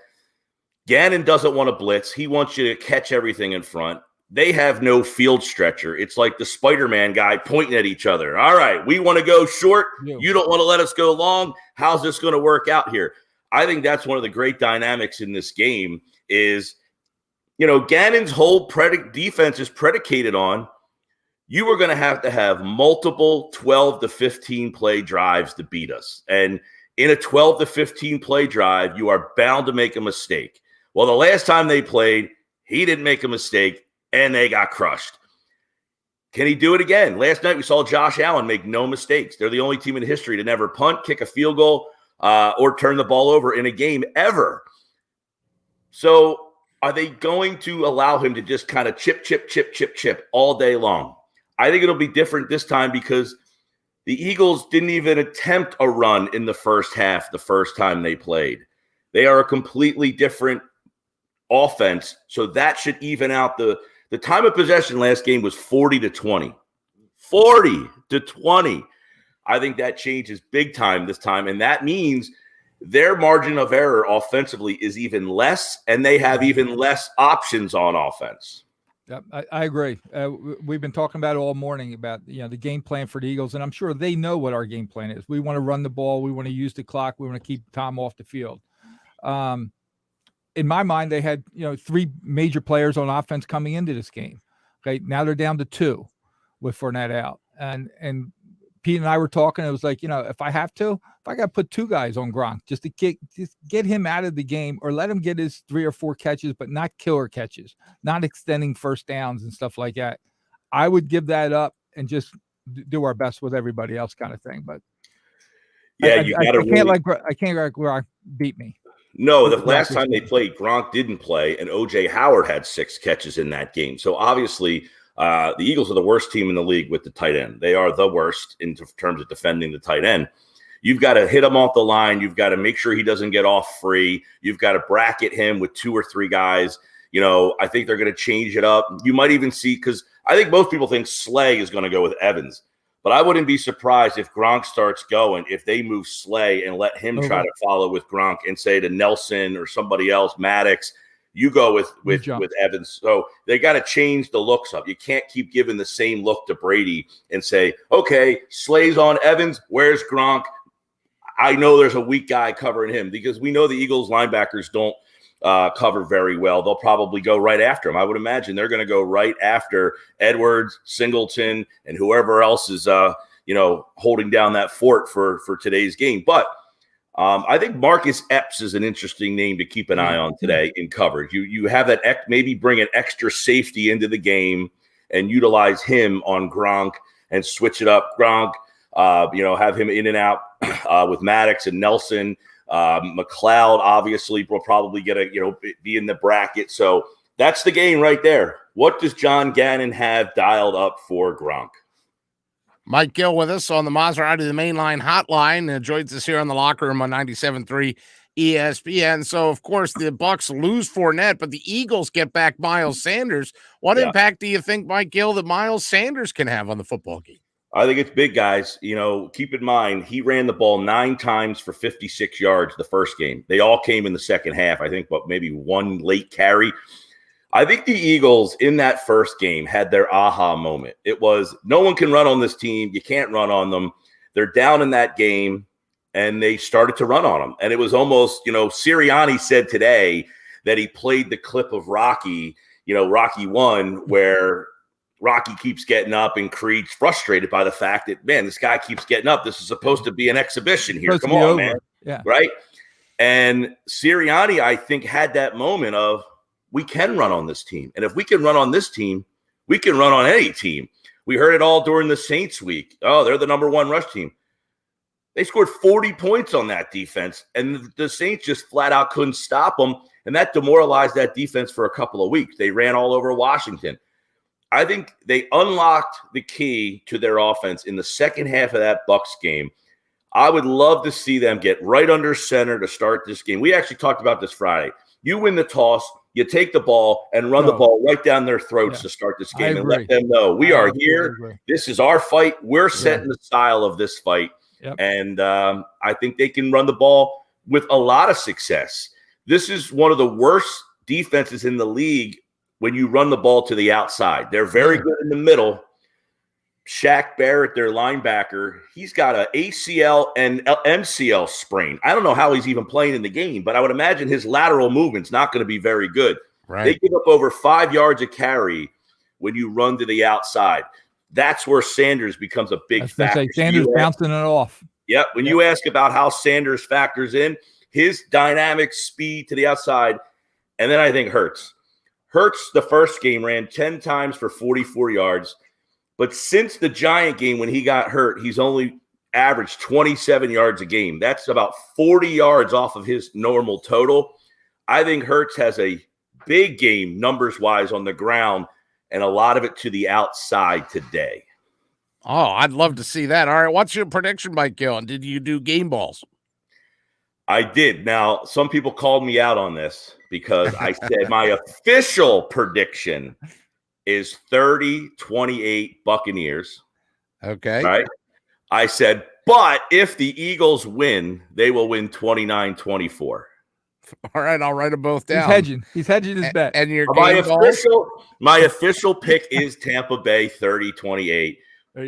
Gannon doesn't want to blitz. He wants you to catch everything in front. They have no field stretcher. It's like the Spider-Man guy pointing at each other. All right, we want to go short. You don't want to let us go long. How's this going to work out here? I think that's one of the great dynamics in this game is, Gannon's whole defense is predicated on you were going to have multiple 12 to 15 play drives to beat us. And in a 12 to 15 play drive, you are bound to make a mistake. Well, the last time they played, he didn't make a mistake, and they got crushed. Can he do it again? Last night we saw Josh Allen make no mistakes. They're the only team in history to never punt, kick a field goal, or turn the ball over in a game ever. So are they going to allow him to just kind of chip all day long? I think it'll be different this time because the Eagles didn't even attempt a run in the first half the first time they played. They are a completely different offense, so that should even out the time of possession last game was 40-20. 40-20. I think that changes big time this time, and that means their margin of error offensively is even less, and they have even less options on offense. Yeah, I agree. We've been talking about it all morning about the game plan for the Eagles, and I'm sure they know what our game plan is. We want to run the ball. We want to use the clock. We want to keep Tom off the field. In my mind, they had, 3 major players on offense coming into this game. Okay. Now they're down to 2 with Fournette out. And Pete and I were talking. It was like, if I got to put 2 guys on Gronk just to get him out of the game or let him get his 3 or 4 catches, but not killer catches, not extending first downs and stuff like that, I would give that up and just do our best with everybody else kind of thing. But yeah, I can't let Gronk beat me. No, the last time they played, Gronk didn't play, and O.J. Howard had 6 catches in that game. So obviously, the Eagles are the worst team in the league with the tight end. They are the worst in terms of defending the tight end. You've got to hit him off the line. You've got to make sure he doesn't get off free. You've got to bracket him with 2 or 3 guys. I think they're going to change it up. You might even see, because I think most people think Slay is going to go with Evans. But I wouldn't be surprised if Gronk starts going, if they move Slay and let him try to follow with Gronk and say to Nelson or somebody else, Maddox, you go with Evans. So they got to change the looks up. You can't keep giving the same look to Brady and say, okay, Slay's on Evans. Where's Gronk? I know there's a weak guy covering him because we know the Eagles linebackers don't cover very well. They'll probably go right after him. I would imagine they're going to go right after Edwards, Singleton, and whoever else is, holding down that fort for today's game. But I think Marcus Epps is an interesting name to keep an eye on today in coverage. You have that maybe bring an extra safety into the game and utilize him on Gronk and switch it up. Gronk, have him in and out with Maddox and Nelson. McLeod obviously will probably get be in the bracket. So that's the game right there. What does John Gannon have dialed up for Gronk? Mike Gill with us on the Maserati the Mainline hotline, joins us here on the Locker Room on 97.3 ESPN. So, of course, the Bucs lose Fournette, but the Eagles get back Miles Sanders. What impact do you think, Mike Gill, that Miles Sanders can have on the football game? I think it's big, guys. Keep in mind, he ran the ball 9 times for 56 yards the first game. They all came in the second half, I think, but maybe 1 late carry. I think the Eagles in that first game had their aha moment. It was, no one can run on this team. You can't run on them. They're down in that game, and they started to run on them. And it was almost, Sirianni said today that he played the clip of Rocky, Rocky 1, where Rocky keeps getting up and Creed's frustrated by the fact that, man, this guy keeps getting up. This is supposed to be an exhibition here. Come on, man. Yeah. Right? And Sirianni, I think, had that moment of, we can run on this team. And if we can run on this team, we can run on any team. We heard it all during the Saints week. Oh, they're the number 1 rush team. They scored 40 points on that defense, and the Saints just flat out couldn't stop them, and that demoralized that defense for a couple of weeks. They ran all over Washington. I think they unlocked the key to their offense in the second half of that Bucs game. I would love to see them get right under center to start this game. We actually talked about this Friday. You win the toss, you take the ball and run the ball right down their throats to start this game and let them know we are here. This is our fight. We're setting the style of this fight. Yep. And I think they can run the ball with a lot of success. This is one of the worst defenses in the league when you run the ball to the outside. They're very good in the middle. Shaq Barrett, their linebacker, he's got an ACL and MCL sprain. I don't know how he's even playing in the game, but I would imagine his lateral movement's not going to be very good. Right. They give up over 5 yards a carry when you run to the outside. That's where Sanders becomes a big factor. Sanders bouncing it off. Yep. When you ask about how Sanders factors in, his dynamic speed to the outside, and then I think Hurts. Hurts, the first game, ran 10 times for 44 yards. But since the Giant game when he got hurt, he's only averaged 27 yards a game. That's about 40 yards off of his normal total. I think Hurts has a big game numbers-wise on the ground and a lot of it to the outside today. Oh, I'd love to see that. All right, what's your prediction, Mike Gill? And did you do game balls? I did. Now, some people called me out on this because I said my official prediction is 30-28 Buccaneers. Okay. Right? I said, but if the Eagles win, they will win 29-24. All right, I'll write them both down. He's hedging his bet. And your my official pick is Tampa Bay 30-28.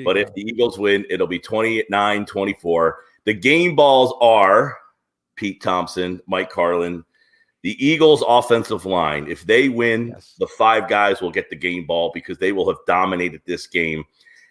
But if the Eagles win, it'll be 29-24. The game balls are Pete Thompson, Mike Carlin, the Eagles' offensive line. If they win, the 5 guys will get the game ball because they will have dominated this game.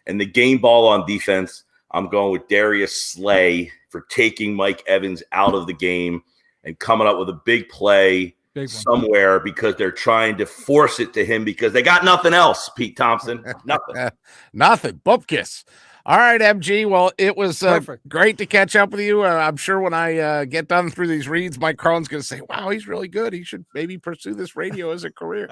And the game ball on defense, I'm going with Darius Slay for taking Mike Evans out of the game and coming up with a big play somewhere because they're trying to force it to him because they got nothing else, Pete Thompson. Nothing. Nothing. Bupkis. All right, MG. Well, it was great to catch up with you. I'm sure when I get done through these reads, Mike Carlin's going to say, wow, he's really good. He should maybe pursue this radio as a career.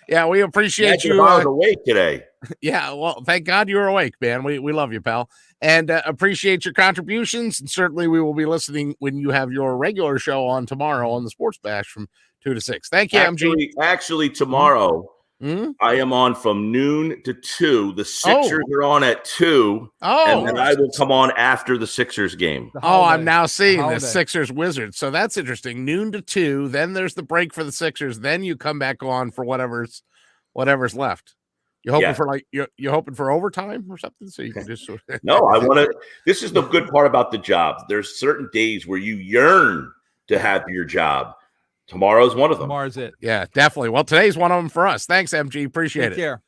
Yeah, we appreciate you. I was awake today. Yeah, well, thank God you were awake, man. We love you, pal. And appreciate your contributions. And certainly we will be listening when you have your regular show on tomorrow on the Sports Bash from 2 to 6. Thank you, MG. Actually, tomorrow, I am on from noon to 2. The Sixers are on at 2. And then I will come on after the Sixers game. I'm now seeing the Sixers Wizards. So that's interesting. Noon to 2. Then there's the break for the Sixers. Then you come back on for whatever's left. You hoping for you're hoping for overtime or something? So you can just No, I want to. This is the good part about the job. There's certain days where you yearn to have your job. Tomorrow's one of them. Tomorrow's it. Yeah, definitely. Well, today's one of them for us. Thanks, MG. Appreciate it. Take care.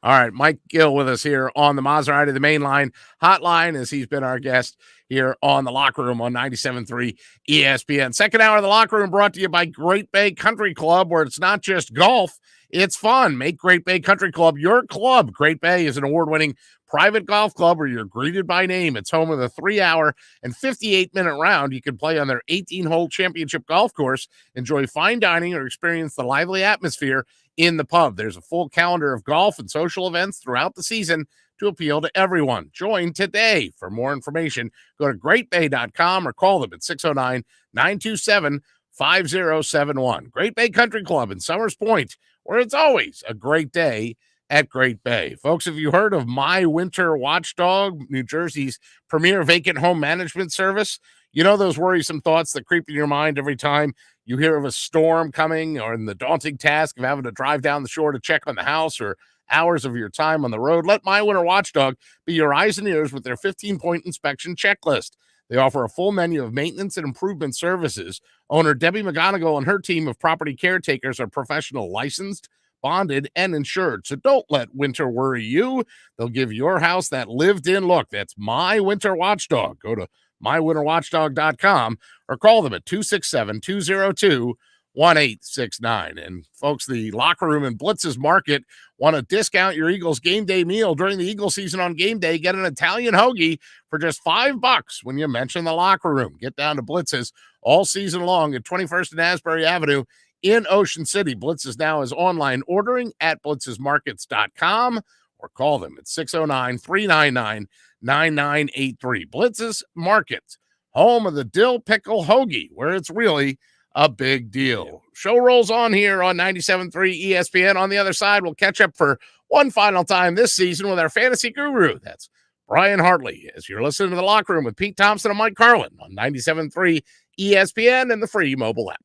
All right, Mike Gill with us here on the Maserati, the main line hotline, as he's been our guest here on the Locker Room on 97.3 ESPN. Second hour of the Locker Room brought to you by Great Bay Country Club, where it's not just golf, it's fun. Make Great Bay Country Club your club. Great Bay is an award-winning private golf club where you're greeted by name. It's home of the 3-hour and 58-minute round. You can play on their 18-hole championship golf course, enjoy fine dining, or experience the lively atmosphere in the pub. There's a full calendar of golf and social events throughout the season to appeal to everyone. Join today. For more information, go to greatbay.com or call them at 609-927-5071. Great Bay Country Club in Summers Point, where it's always a great day at Great Bay. Folks, have you heard of My Winter Watchdog, New Jersey's premier vacant home management service? You know those worrisome thoughts that creep in your mind every time you hear of a storm coming, or in the daunting task of having to drive down the shore to check on the house, or hours of your time on the road? Let My Winter Watchdog be your eyes and ears with their 15-point inspection checklist. They offer a full menu of maintenance and improvement services. Owner Debbie McGonigal and her team of property caretakers are professional, licensed, bonded, and insured. So don't let winter worry you. They'll give your house that lived-in look. That's My Winter Watchdog. Go to mywinterwatchdog.com or call them at 267-202-1869. And folks, the Locker Room and Blitz's Market want to discount your Eagles game day meal during the Eagle season on game day. Get an Italian hoagie for just $5 when you mention the Locker Room. Get down to Blitz's all season long at 21st and Asbury Avenue in Ocean City. Blitz is now is online ordering at blitzesmarkets.com or call them at 609-399-9983. Blitz's Market, home of the dill pickle hoagie, where it's really a big deal. Show rolls on here on 97.3 ESPN. On the other side, we'll catch up for one final time this season with our fantasy guru. That's Brian Hartley, as you're listening to The Locker Room with Pete Thompson and Mike Carlin on 97.3 ESPN and the free mobile app.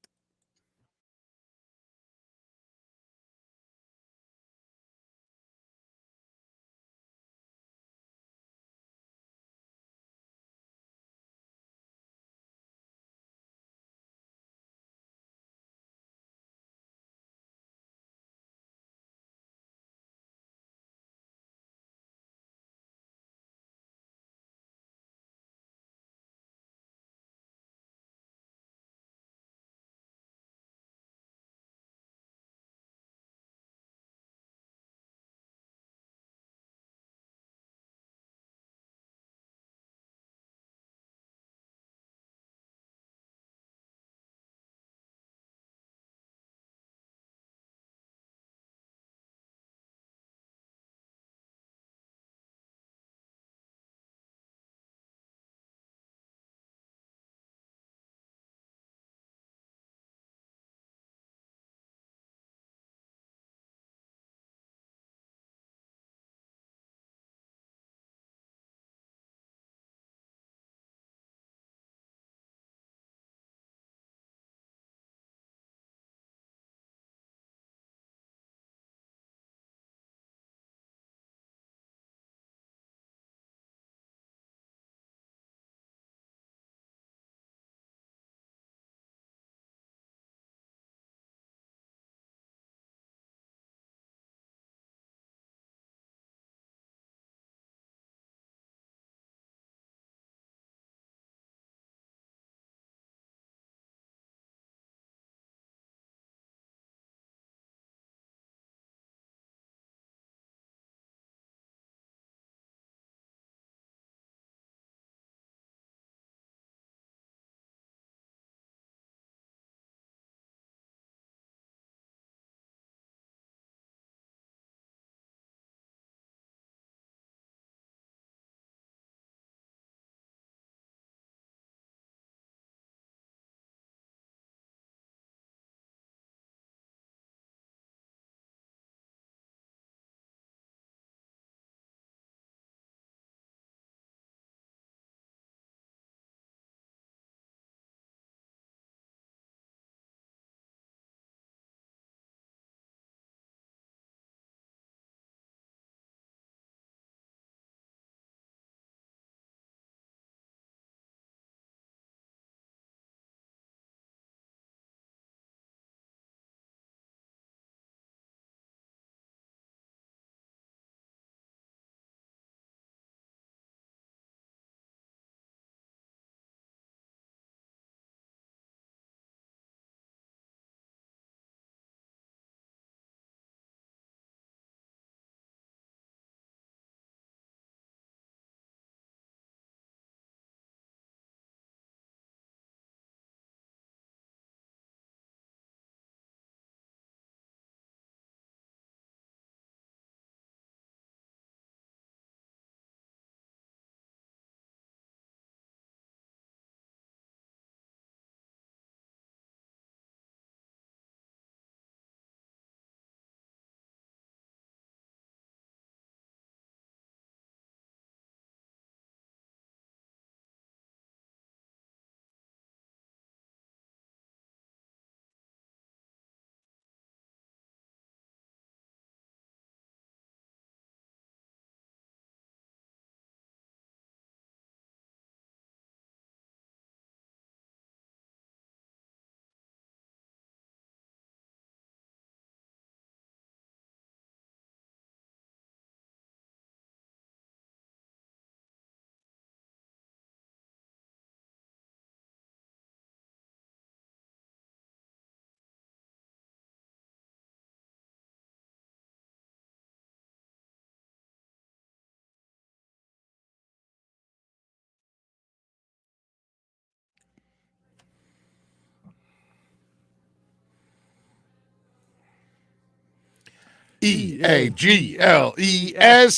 Eagles.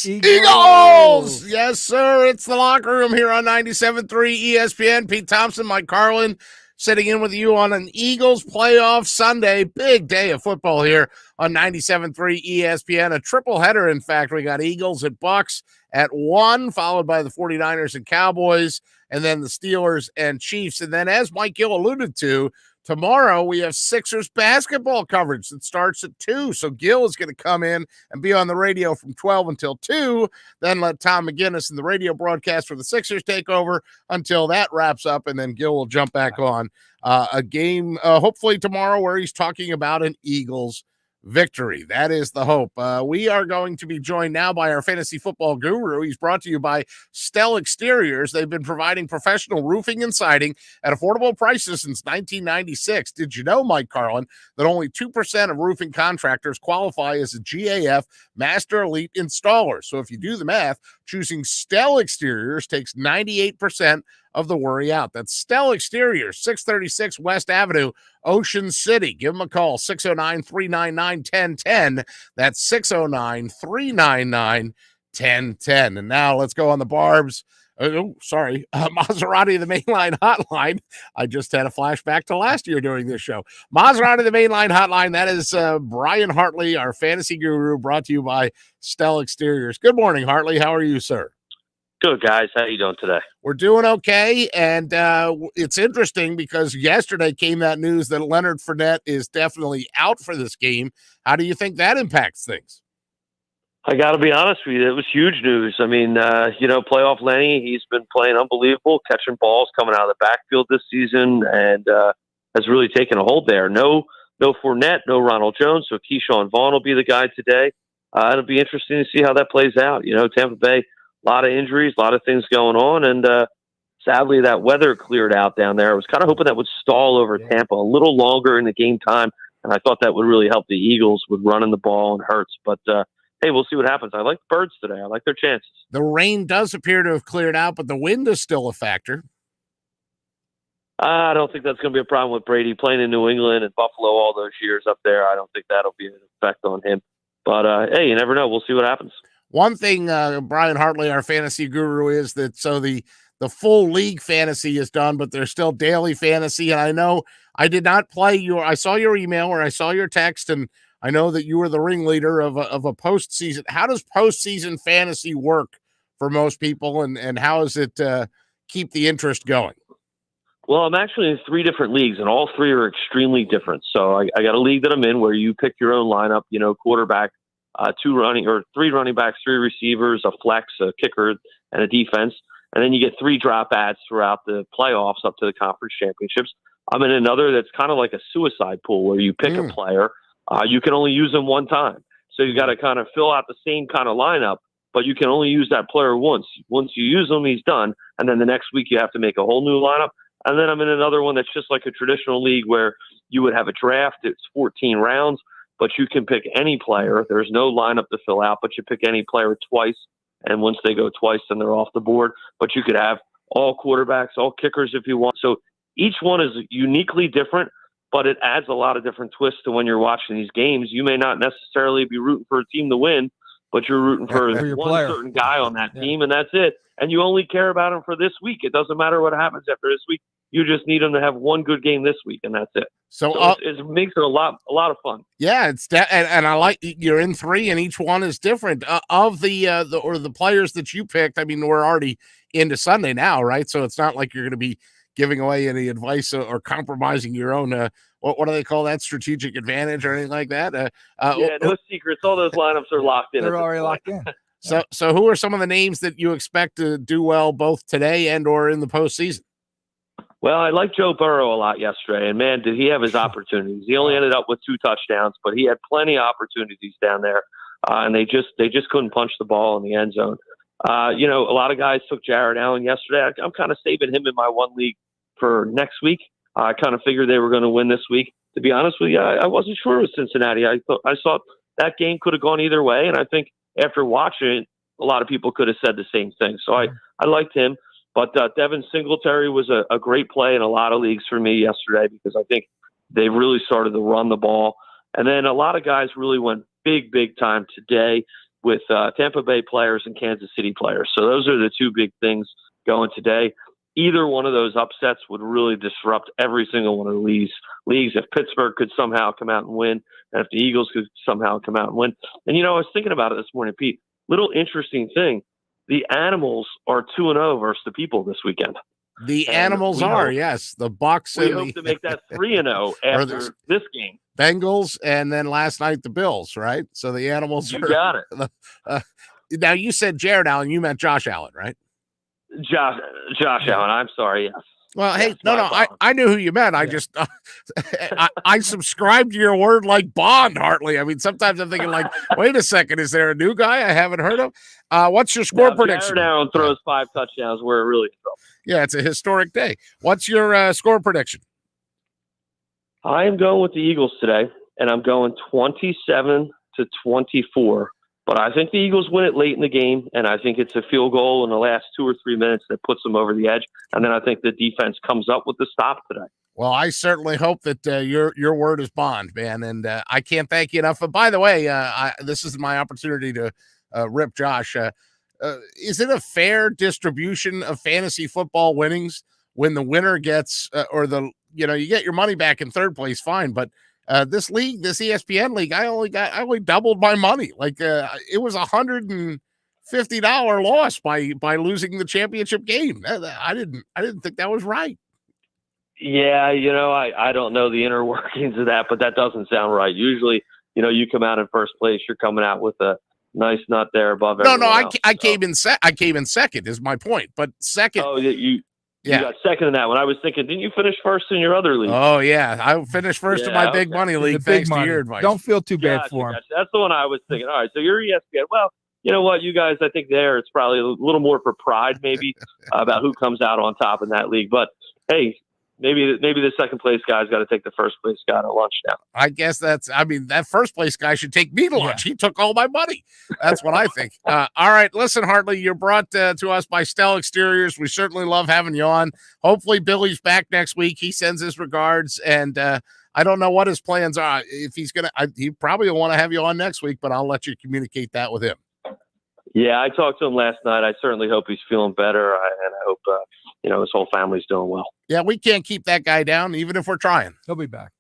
Eagles. Yes, sir. It's The Locker Room here on 97.3 ESPN. Pete Thompson, Mike Carlin. sitting in with you on an Eagles playoff Sunday. Big day of football here on 97.3 ESPN. A triple header, in fact. We got Eagles at Bucs at 1, followed by the 49ers and Cowboys, and then the Steelers and Chiefs. And then, as Mike Gill alluded to, tomorrow we have Sixers basketball coverage that starts at 2. So Gill is going to come in and be on the radio from 12 until 2. Then let Tom McGinnis and the radio broadcast for the Sixers take over until that wraps up. And then Gill will jump back on a game, hopefully tomorrow, where he's talking about an Eagles victory. That is the hope. We are going to be joined now by our fantasy football guru. He's brought to you by Stell Exteriors. They've been providing professional roofing and siding at affordable prices since 1996. Did you know, Mike Carlin, that only 2% of roofing contractors qualify as a GAF Master Elite installer? So if you do the math, choosing Stell Exteriors takes 98% of the worry out. That's Stell Exteriors, 636 West Avenue, Ocean City. Give them a call, 609-399-1010. That's 609-399-1010. And now let's go on the Barbs. Maserati, the Mainline Hotline. I just had a flashback to last year doing this show. Maserati, the Mainline Hotline. That is Brian Hartley, our fantasy guru, brought to you by Stell Exteriors. Good morning, Hartley. How are you, sir? Good, guys. How you doing today? We're doing okay, and it's interesting because yesterday came that news that Leonard Fournette is definitely out for this game. How do you think that impacts things? I got to be honest with you. It was huge news. I mean, playoff Lenny, he's been playing unbelievable, catching balls coming out of the backfield this season, and has really taken a hold there. No Fournette, no Ronald Jones, so Keyshawn Vaughn will be the guy today. It'll be interesting to see how that plays out. Tampa Bay, a lot of injuries, a lot of things going on, and sadly that weather cleared out down there. I was kind of hoping that would stall over Tampa a little longer in the game time, and I thought that would really help the Eagles with running the ball and Hurts. But, hey, we'll see what happens. I like the Birds today. I like their chances. The rain does appear to have cleared out, but the wind is still a factor. I don't think that's going to be a problem with Brady playing in New England and Buffalo all those years up there. I don't think that'll be an effect on him. But, hey, you never know. We'll see what happens. One thing, Brian Hartley, our fantasy guru, is that so the full league fantasy is done, but there's still daily fantasy. And I know I did not play I saw your email or I saw your text, and I know that you were the ringleader of a postseason. How does postseason fantasy work for most people, and how does it keep the interest going? Well, I'm actually in 3 different leagues, and all 3 are extremely different. So I got a league that I'm in where you pick your own lineup, quarterback, 3 running backs, 3 receivers, a flex, a kicker, and a defense. And then you get 3 drop ads throughout the playoffs up to the conference championships. I'm in another that's kind of like a suicide pool where you pick a player. You can only use them one time. So you got to kind of fill out the same kind of lineup, but you can only use that player once. Once you use him, he's done. And then the next week you have to make a whole new lineup. And then I'm in another one that's just like a traditional league where you would have a draft. It's 14 rounds. But you can pick any player. There's no lineup to fill out, but you pick any player twice. And once they go twice, then they're off the board. But you could have all quarterbacks, all kickers if you want. So each one is uniquely different, but it adds a lot of different twists to when you're watching these games. You may not necessarily be rooting for a team to win, but you're rooting for one player. certain guy on that team, and that's it. And you only care about him for this week. It doesn't matter what happens after this week. You just need him to have one good game this week, and that's it. So it makes it a lot of fun. Yeah, and I like you're in 3, and each one is different. Of the players that you picked, I mean, we're already into Sunday now, right? So it's not like you're going to be giving away any advice or compromising your own. What do they call that? Strategic advantage or anything like that? No secrets. All those lineups are locked in. They're already locked in. So who are some of the names that you expect to do well both today and or in the postseason? Well, I liked Joe Burrow a lot yesterday, and man, did he have his opportunities. He only ended up with 2 touchdowns, but he had plenty of opportunities down there, and they just couldn't punch the ball in the end zone. A lot of guys took Jared Allen yesterday. I'm kind of saving him in my one league for next week. I kind of figured they were going to win this week. To be honest with you, I wasn't sure with Cincinnati. I saw that game could have gone either way, and I think after watching it, a lot of people could have said the same thing. So I liked him. But Devin Singletary was a great play in a lot of leagues for me yesterday because I think they really started to run the ball. And then a lot of guys really went big time today with Tampa Bay players and Kansas City players. So those are the 2 big things going today. either one of those upsets would really disrupt every single one of the leagues. If Pittsburgh could somehow come out and win, and if the Eagles could somehow come out and win. And, I was thinking about it this morning, Pete. Little interesting thing. The Animals are 2-0 versus the people this weekend. The Animals are, yes. The Bucs. We hope to make that 3-0 after this game. Bengals, and then last night the Bills, right? So the Animals You got it. Now, you said Jared Allen. You meant Josh Allen, right? Josh Allen. I'm sorry. Yes. Well, hey, Yes, no, I knew who you meant. I just, I subscribe to your word like Bond, Hartley. I mean, sometimes I'm thinking like, wait a second, is there a new guy I haven't heard of? What's your score prediction? Jared Allen throws 5 touchdowns. We're really in trouble. Yeah, it's a historic day. What's your score prediction? I am going with the Eagles today, and I'm going 27-24. But I think the Eagles win it late in the game, and I think it's a field goal in the last 2 or 3 minutes that puts them over the edge. And then I think the defense comes up with the stop today. Well, I certainly hope that your word is bond, man, and I can't thank you enough. But by the way, this is my opportunity to rip Josh. Is it a fair distribution of fantasy football winnings when the winner gets you get your money back in third place? Fine, but this league, this ESPN league, I only doubled my money. Like it was $150 loss by losing the championship game. I didn't think that was right. Yeah, I don't know the inner workings of that, but that doesn't sound right. Usually, you come out in first place, you're coming out with a nice nut there above everyone else. I came in second is my point. But second. Oh, you got second in that one. I was thinking, didn't you finish first in your other league? Oh, yeah. I finished first in my big money league, thanks to your advice. Don't feel too bad for him. Gotcha. That's the one I was thinking. All right, so you're ESPN. Well, you know what, you guys, I think it's probably a little more for pride maybe about who comes out on top in that league. But, hey, maybe the second place guy's got to take the first place guy to lunch now. I guess that first place guy should take me to lunch. Yeah. He took all my money. That's what I think. All right. Listen, Hartley, you're brought to us by Stell Exteriors. We certainly love having you on. Hopefully Billy's back next week. He sends his regards, and I don't know what his plans are. If he's going to, he probably will want to have you on next week, but I'll let you communicate that with him. Yeah, I talked to him last night. I certainly hope he's feeling better, and I hope his whole family's doing well. Yeah, we can't keep that guy down, even if we're trying. He'll be back.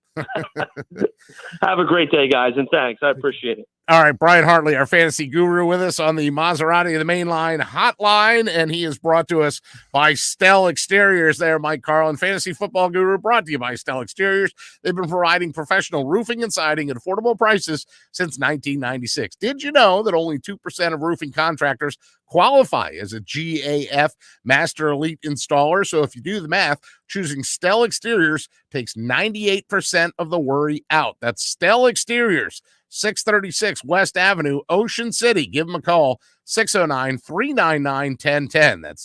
Have a great day, guys, and thanks. I appreciate it. All right, Brian Hartley, our fantasy guru, with us on the Maserati of the Mainline hotline, and he is brought to us by Stell Exteriors there, Mike Carlin, fantasy football guru, brought to you by Stell Exteriors. They've been providing professional roofing and siding at affordable prices since 1996. Did you know that only 2% of roofing contractors qualify as a GAF Master Elite installer? So if you do the math, choosing Stell Exteriors takes 98% of the worry out. That's Stell Exteriors, 636 West Avenue, Ocean City. Give them a call, 609-399-1010. That's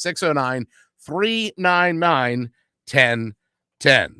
609-399-1010.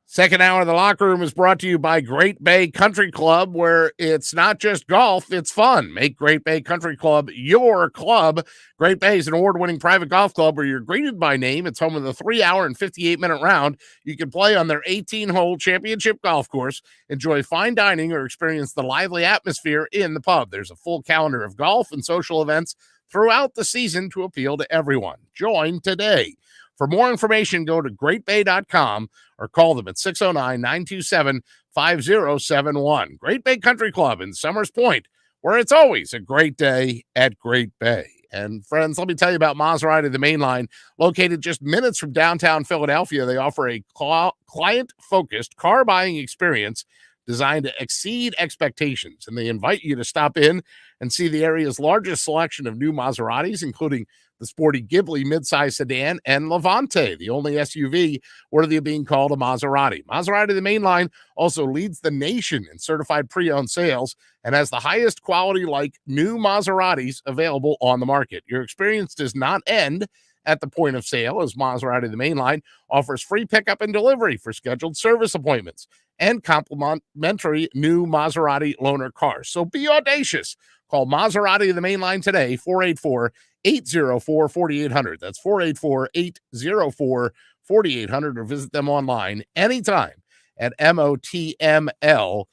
Second hour of the Locker Room is brought to you by Great Bay Country Club, where it's not just golf, it's fun. Make Great Bay Country Club your club. Great Bay is an award-winning private golf club where you're greeted by name. It's home of the 3-hour and 58-minute round. You can play on their 18-hole championship golf course, enjoy fine dining, or experience the lively atmosphere in the pub. There's a full calendar of golf and social events throughout the season to appeal to everyone. Join today. For more information, go to greatbay.com or call them at 609-927-5071. Great Bay Country Club in Summers Point, where it's always a great day at Great Bay. And friends, let me tell you about Maserati, the Mainline. Located just minutes from downtown Philadelphia, they offer a client-focused car buying experience designed to exceed expectations. And they invite you to stop in and see the area's largest selection of new Maseratis, including the sporty Ghibli midsize sedan and Levante, the only SUV worthy of being called a Maserati. Maserati, the Mainline, also leads the nation in certified pre-owned sales and has the highest quality like new Maseratis available on the market. Your experience does not end at the point of sale, as Maserati, the Mainline, offers free pickup and delivery for scheduled service appointments and complimentary new Maserati loaner cars. So be audacious. Call Maserati, the Mainline today, 484-804-4800. That's 484-804-4800, or visit them online anytime at motml.com.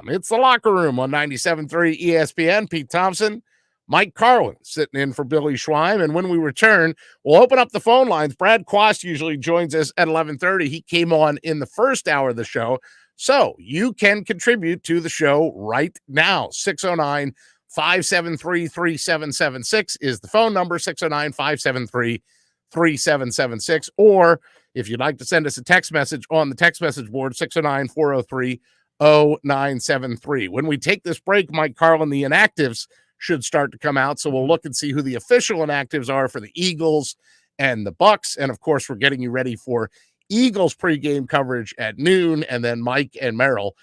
It's the Locker Room on 97.3 ESPN. Pete Thompson, Mike Carlin sitting in for Billy Schweim. And when we return, we'll open up the phone lines. Brad Quast usually joins us at 11:30. He came on in the first hour of the show. So you can contribute to the show right now. 609-573-3776 is the phone number, 609-573-3776. Or if you'd like to send us a text message on the text message board, 609-403-0973. When we take this break, Mike Carlin, the inactives should start to come out. So we'll look and see who the official inactives are for the Eagles and the Bucs. And of course, we're getting you ready for Eagles pregame coverage at noon. And then Mike and Merrill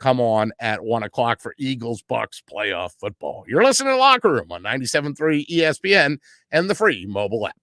come on at 1 o'clock for Eagles Bucs playoff football. You're listening to Locker Room on 97.3 ESPN and the free mobile app.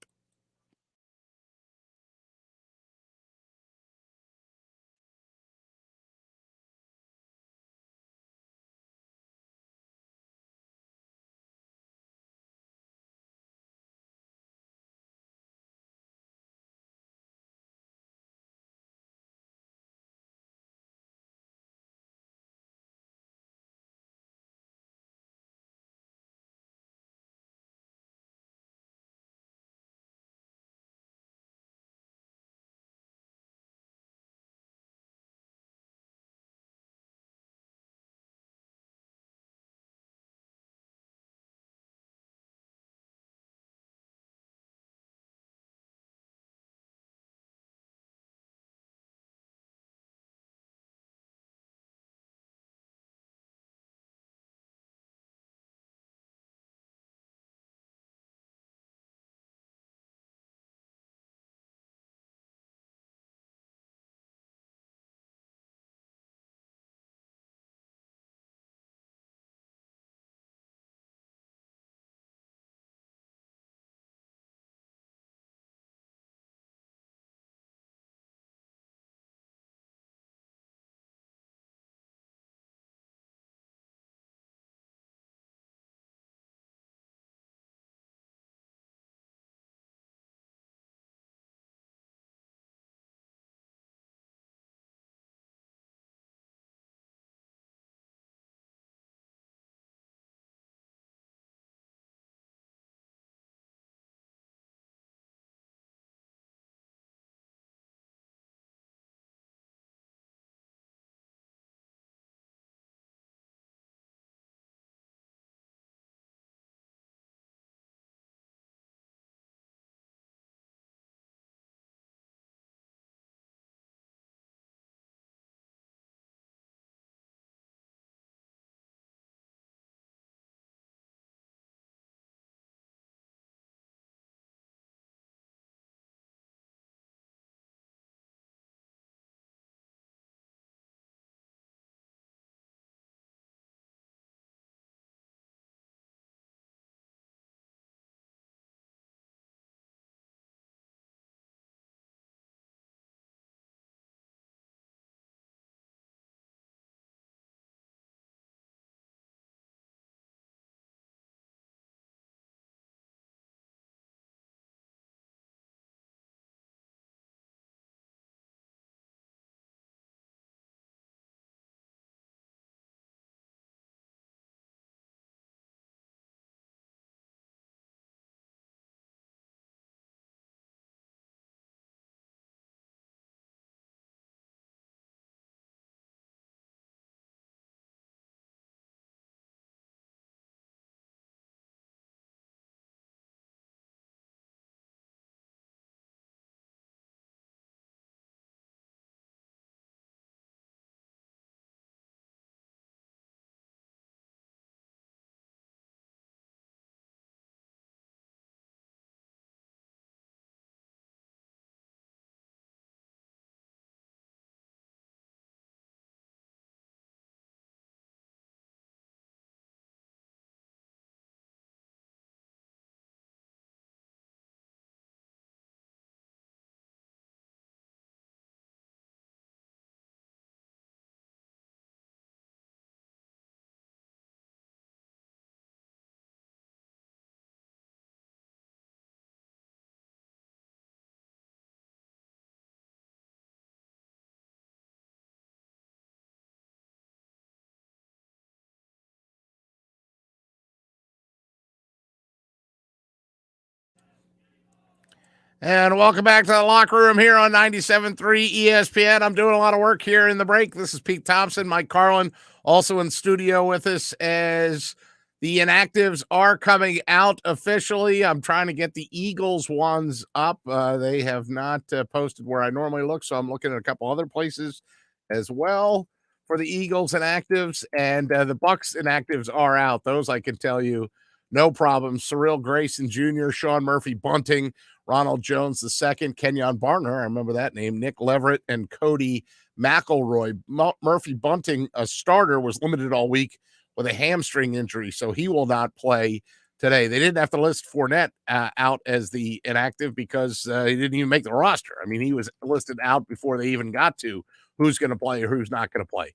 And welcome back to the locker room here on 97.3 ESPN. I'm doing a lot of work here in the break. This is Pete Thompson, Mike Carlin, also in studio with us as the inactives are coming out officially. I'm trying to get the Eagles ones up. They have not posted where I normally look, so I'm looking at a couple other places as well for the Eagles inactives. And the Bucs inactives are out. Those I can tell you, no problem. Cyril Grayson Jr., Sean Murphy Bunting, Ronald Jones II, Kenyon Barner, I remember that name, Nick Leverett, and Cody McElroy. Murphy Bunting, a starter, was limited all week with a hamstring injury, so he will not play today. They didn't have to list Fournette out as the inactive because he didn't even make the roster. I mean, he was listed out before they even got to who's going to play or who's not going to play.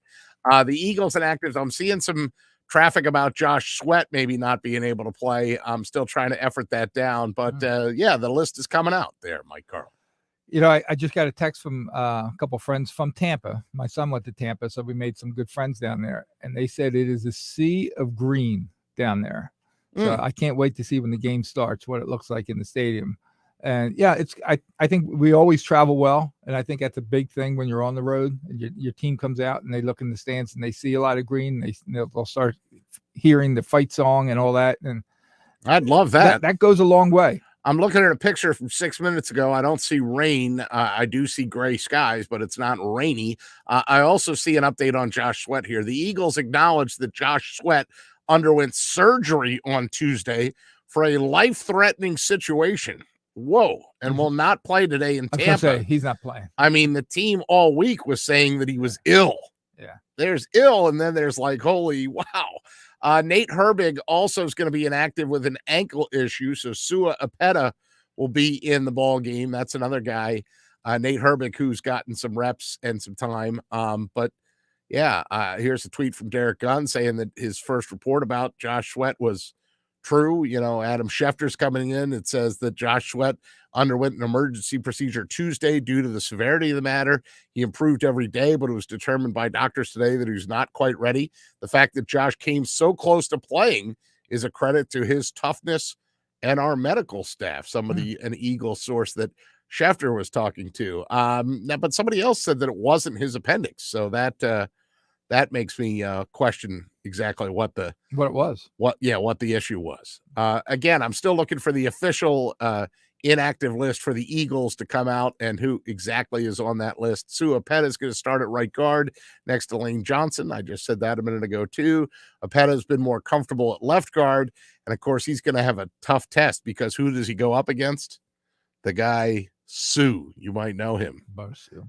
The Eagles inactives, I'm seeing some traffic about Josh Sweat maybe not being able to play. I'm still trying to effort that down, but the list is coming out there, Mike Carl. You know, I just got a text from a couple friends from Tampa. My son went to Tampa, so we made some good friends down there, and they said it is a sea of green down there. So I can't wait to see when the game starts what it looks like in the stadium. And yeah, I think we always travel well, and I think that's a big thing when you're on the road and your team comes out and they look in the stands and they see a lot of green. They'll start hearing the fight song and all that, and I'd love that. That goes a long way. I'm looking at a picture from 6 minutes ago. I don't see rain. I do see gray skies, but it's not rainy. I also see an update on Josh Sweat here. The Eagles acknowledged that Josh Sweat underwent surgery on Tuesday for a life-threatening situation. Whoa. And will not play today in Tampa. He's not playing. I mean, the team all week was saying that he was ill. Yeah. There's ill, and then there's like, holy wow. Nate Herbig also is going to be inactive with an ankle issue, so Sua Apeta will be in the ball game. That's another guy, Nate Herbig, who's gotten some reps and some time. But yeah, here's a tweet from Derek Gunn saying that his first report about Josh Sweat was true. You know, Adam Schefter's coming in. It says that Josh Sweat underwent an emergency procedure Tuesday due to the severity of the matter. He improved every day, but it was determined by doctors today that he was not quite ready. The fact that Josh came so close to playing is a credit to his toughness and our medical staff. Somebody, an Eagle source that Schefter was talking to. But somebody else said that it wasn't his appendix. So that makes me question exactly what it was, what the issue was. Again, I'm still looking for the official inactive list for the Eagles to come out and who exactly is on that list. Sua Apeta is going to start at right guard next to Lane Johnson. I just said that a minute ago too. Apeta has been more comfortable at left guard, and of course he's going to have a tough test because who does he go up against? The guy Sue. You might know him.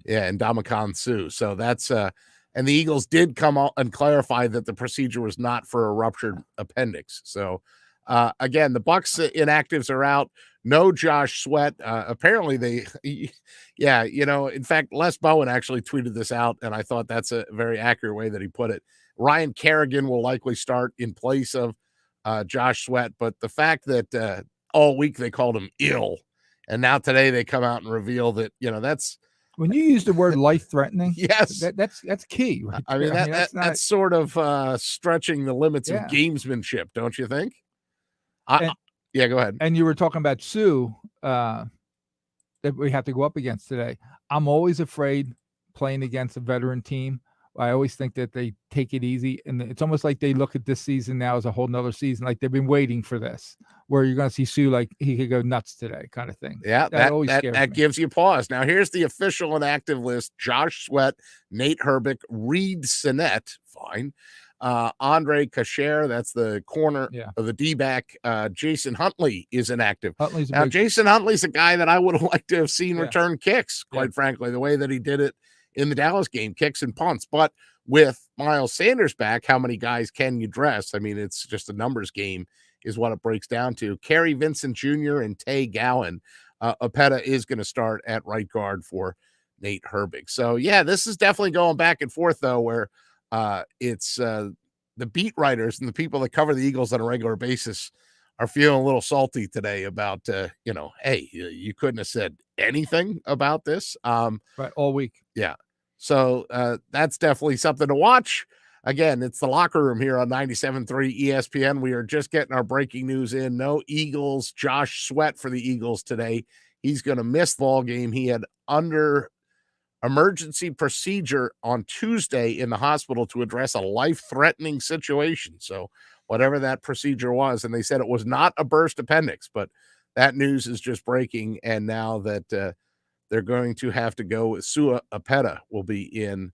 Yeah, and Ndamukong Suh. So that's and the Eagles did come out and clarify that the procedure was not for a ruptured appendix. So, again, the Bucs inactives are out. No Josh Sweat. Apparently in fact, Les Bowen actually tweeted this out, and I thought that's a very accurate way that he put it. Ryan Kerrigan will likely start in place of Josh Sweat, but the fact that all week they called him ill, and now today they come out and reveal that, that's – when you use the word life-threatening, yes, that's key. Right? I mean, that's sort of stretching the limits of gamesmanship, don't you think? Yeah, go ahead. And you were talking about Sue that we have to go up against today. I'm always afraid playing against a veteran team. I always think that they take it easy, and it's almost like they look at this season now as a whole nother season, like they've been waiting for this, where you're going to see Sue like he could go nuts today, kind of thing. Yeah, that gives you pause. Now here's the official inactive list: Josh Sweat, Nate Herbig, Reed Sinnett, fine, Andre Kasher, that's the corner of the D-back. Jason Huntley is inactive. Jason Huntley's a guy that I would have liked to have seen return kicks, quite frankly, the way that he did it in the Dallas game, kicks and punts. But with Miles Sanders back, how many guys can you dress? I mean, it's just a numbers game is what it breaks down to. Kerry Vincent Jr. and Tay Gowan. Apeta is going to start at right guard for Nate Herbig. So, yeah, this is definitely going back and forth, though, where it's the beat writers and the people that cover the Eagles on a regular basis are feeling a little salty today about, hey, you couldn't have said anything about this. Right, all week. Yeah. So that's definitely something to watch. Again, it's the locker room here on 97.3 ESPN. We are just getting our breaking news in. No Eagles, Josh Sweat for the Eagles today He's going to miss the ball game. He had under emergency procedure on Tuesday in the hospital to address a life-threatening situation. So whatever that procedure was, and they said it was not a burst appendix, but that news is just breaking. And now that they're going to have to go with Sua Apeta will be in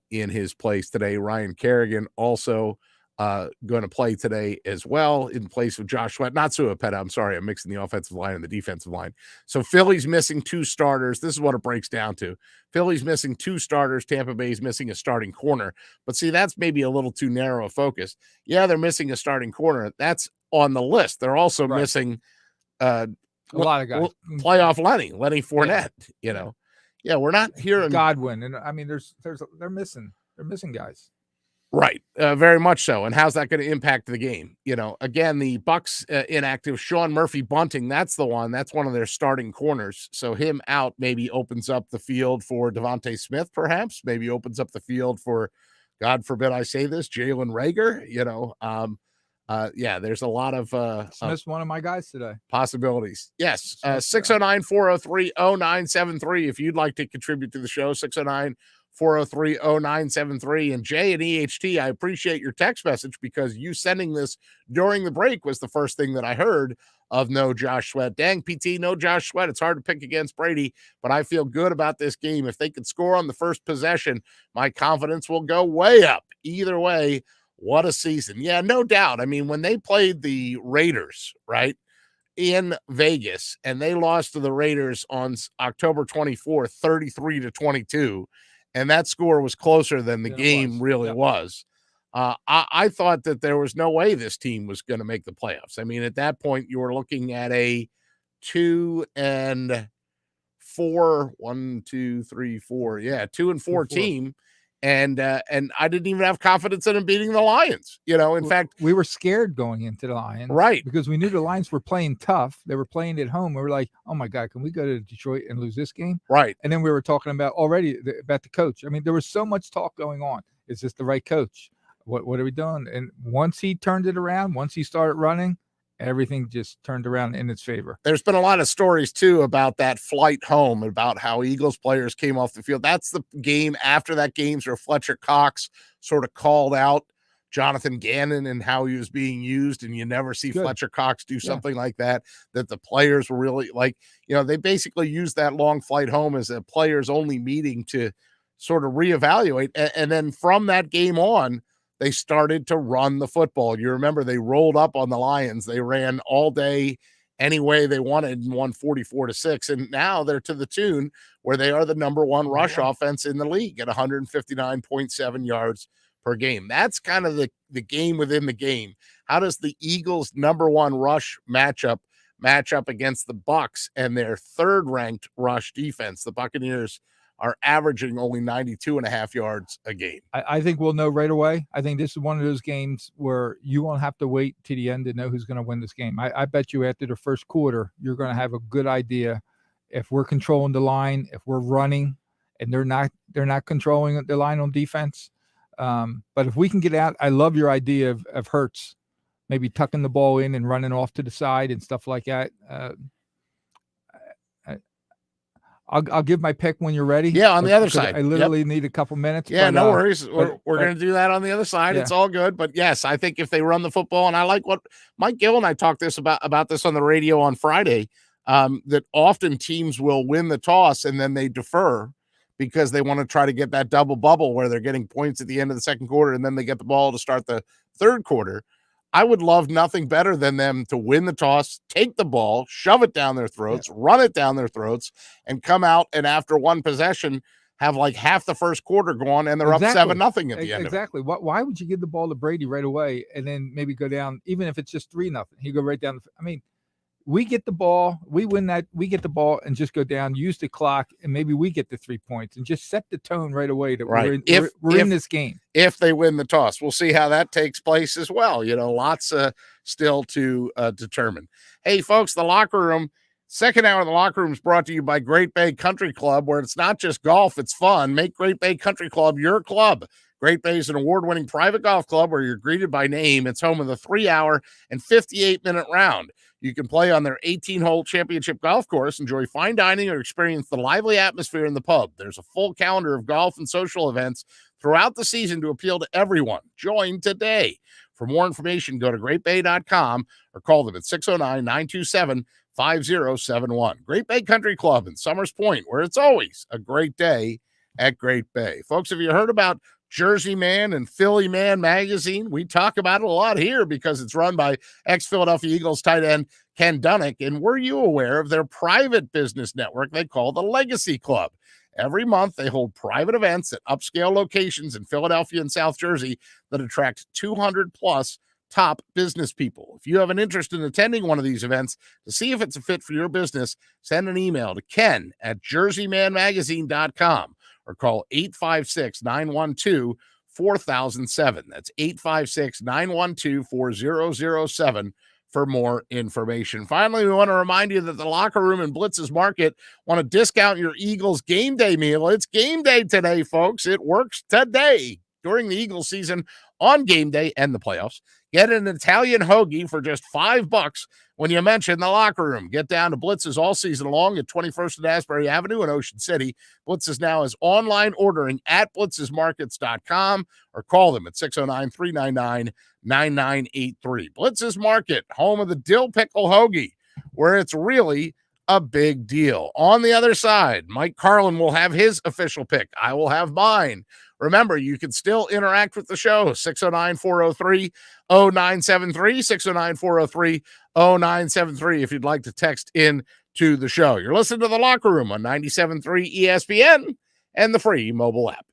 his place today. Ryan Kerrigan also going to play today as well in place of Josh Sweat. Not Sua Apeta. I'm sorry. I'm mixing the offensive line and the defensive line. So Philly's missing 2 starters. This is what it breaks down to. Philly's missing 2 starters. Tampa Bay's missing a starting corner. But see, that's maybe a little too narrow a focus. Yeah, they're missing a starting corner. That's on the list. They're also missing a lot of guys. Playoff Lenny Fournette, you know. Yeah, we're not hearing Godwin. And I mean, they're missing guys. Right. Very much so. And how's that going to impact the game? You know, again, the Bucs inactive, Sean Murphy Bunting, that's the one. That's one of their starting corners. So him out maybe opens up the field for Devontae Smith, perhaps. Maybe opens up the field for, God forbid I say this, Jalen Reagor. You know, yeah, there's a lot of Smith's one of my guys today. Possibilities. Yes. 609-403-0973. If you'd like to contribute to the show, 609-403-0973. And Jay and EHT, I appreciate your text message because you sending this during the break was the first thing that I heard of no Josh Sweat. Dang, PT, no Josh Sweat. It's hard to pick against Brady, but I feel good about this game. If they could score on the first possession, my confidence will go way up. Either way, what a season. Yeah, no doubt. I mean, when they played the Raiders, right, in Vegas, and they lost to the Raiders on October 24th, 33-22, and that score was closer than the game really was. I thought that there was no way this team was going to make the playoffs. I mean, at that point, you were looking at a 2-4 team. And I didn't even have confidence in them beating the Lions. You know, in fact, we were scared going into the Lions, right? Because we knew the Lions were playing tough. They were playing at home. We were like, oh my God, can we go to Detroit and lose this game? Right. And then we were talking about about the coach. I mean, there was so much talk going on. Is this the right coach? What are we doing? And once he turned it around, once he started running, everything just turned around in its favor. There's been a lot of stories too about that flight home, about how Eagles players came off the field. That's the game after that game's where Fletcher Cox sort of called out Jonathan Gannon and how he was being used. And you never see Fletcher Cox do something like that the players were really like, you know, they basically used that long flight home as a players only meeting to sort of reevaluate. And then from that game on, they started to run the football. You remember they rolled up on the Lions. They ran all day any way they wanted and won 44-6. And now they're to the tune where they are the number 1 rush offense in the league at 159.7 yards per game. That's kind of the game within the game. How does the Eagles' number 1 rush match up against the Bucs and their 3rd ranked rush defense? The Buccaneers are averaging only 92.5 yards a game. I think we'll know right away. I think this is one of those games where you won't have to wait to the end to know who's going to win this game. I bet you after the first quarter, you're going to have a good idea if we're controlling the line, if we're running, and they're not controlling the line on defense. But if we can get out, I love your idea of Hurts, maybe tucking the ball in and running off to the side and stuff like that. I'll give my pick when you're ready. Yeah, on the other side. I literally need a couple minutes. Yeah, no worries. We're going to do that on the other side. Yeah. It's all good. But yes, I think if they run the football, and I like what Mike Gill and I talked about this on the radio on Friday, that often teams will win the toss and then they defer because they want to try to get that double bubble where they're getting points at the end of the second quarter and then they get the ball to start the third quarter. I would love nothing better than them to win the toss, take the ball, shove it down their throats, run it down their throats, and come out and after one possession have like half the first quarter gone and they're up 7-0 at the end. Exactly. Why would you give the ball to Brady right away and then maybe go down, even if it's just 3-0? He go right down. I mean, we get the ball, we win that, we get the ball and just go down, use the clock, and maybe we get the 3 points and just set the tone right away that we're in this game. If they win the toss, we'll see how that takes place as well. You know, lots still to determine. Hey, folks, the locker room, second hour of the locker room is brought to you by Great Bay Country Club, where it's not just golf, it's fun. Make Great Bay Country Club your club. Great Bay is an award-winning private golf club where you're greeted by name. It's home of the 3-hour and 58-minute round. You can play on their 18-hole championship golf course, enjoy fine dining, or experience the lively atmosphere in the pub. There's a full calendar of golf and social events throughout the season to appeal to everyone. Join today. For more information, go to greatbay.com or call them at 609-927-5071. Great Bay Country Club in Summers Point, where it's always a great day at Great Bay. Folks, have you heard about Jersey Man and Philly Man magazine? We talk about it a lot here because it's run by ex-Philadelphia Eagles tight end Ken Dunnick. And were you aware of their private business network they call the Legacy Club? Every month, they hold private events at upscale locations in Philadelphia and South Jersey that attract 200-plus top business people. If you have an interest in attending one of these events to see if it's a fit for your business, send an email to ken@jerseymanmagazine.com or call 856-912-4007. That's 856-912-4007 for more information. Finally, we want to remind you that the Locker Room and Blitz's Market want to discount your Eagles game day meal. It's game day today, folks. It works today during the Eagles season on game day and the playoffs. Get an Italian hoagie for just $5 when you mention the Locker Room. Get down to Blitz's all season long at 21st and Asbury Avenue in Ocean City. Blitz's now is online ordering at blitzesmarkets.com or call them at 609-399-9983. Blitz's Market, home of the dill pickle hoagie, where it's really a big deal. On the other side, Mike Carlin will have his official pick. I will have mine. Remember, you can still interact with the show. 609-403-0973, 609-403-0973 if you'd like to text in to the show. You're listening to The Locker Room on 97.3 ESPN and the free mobile app.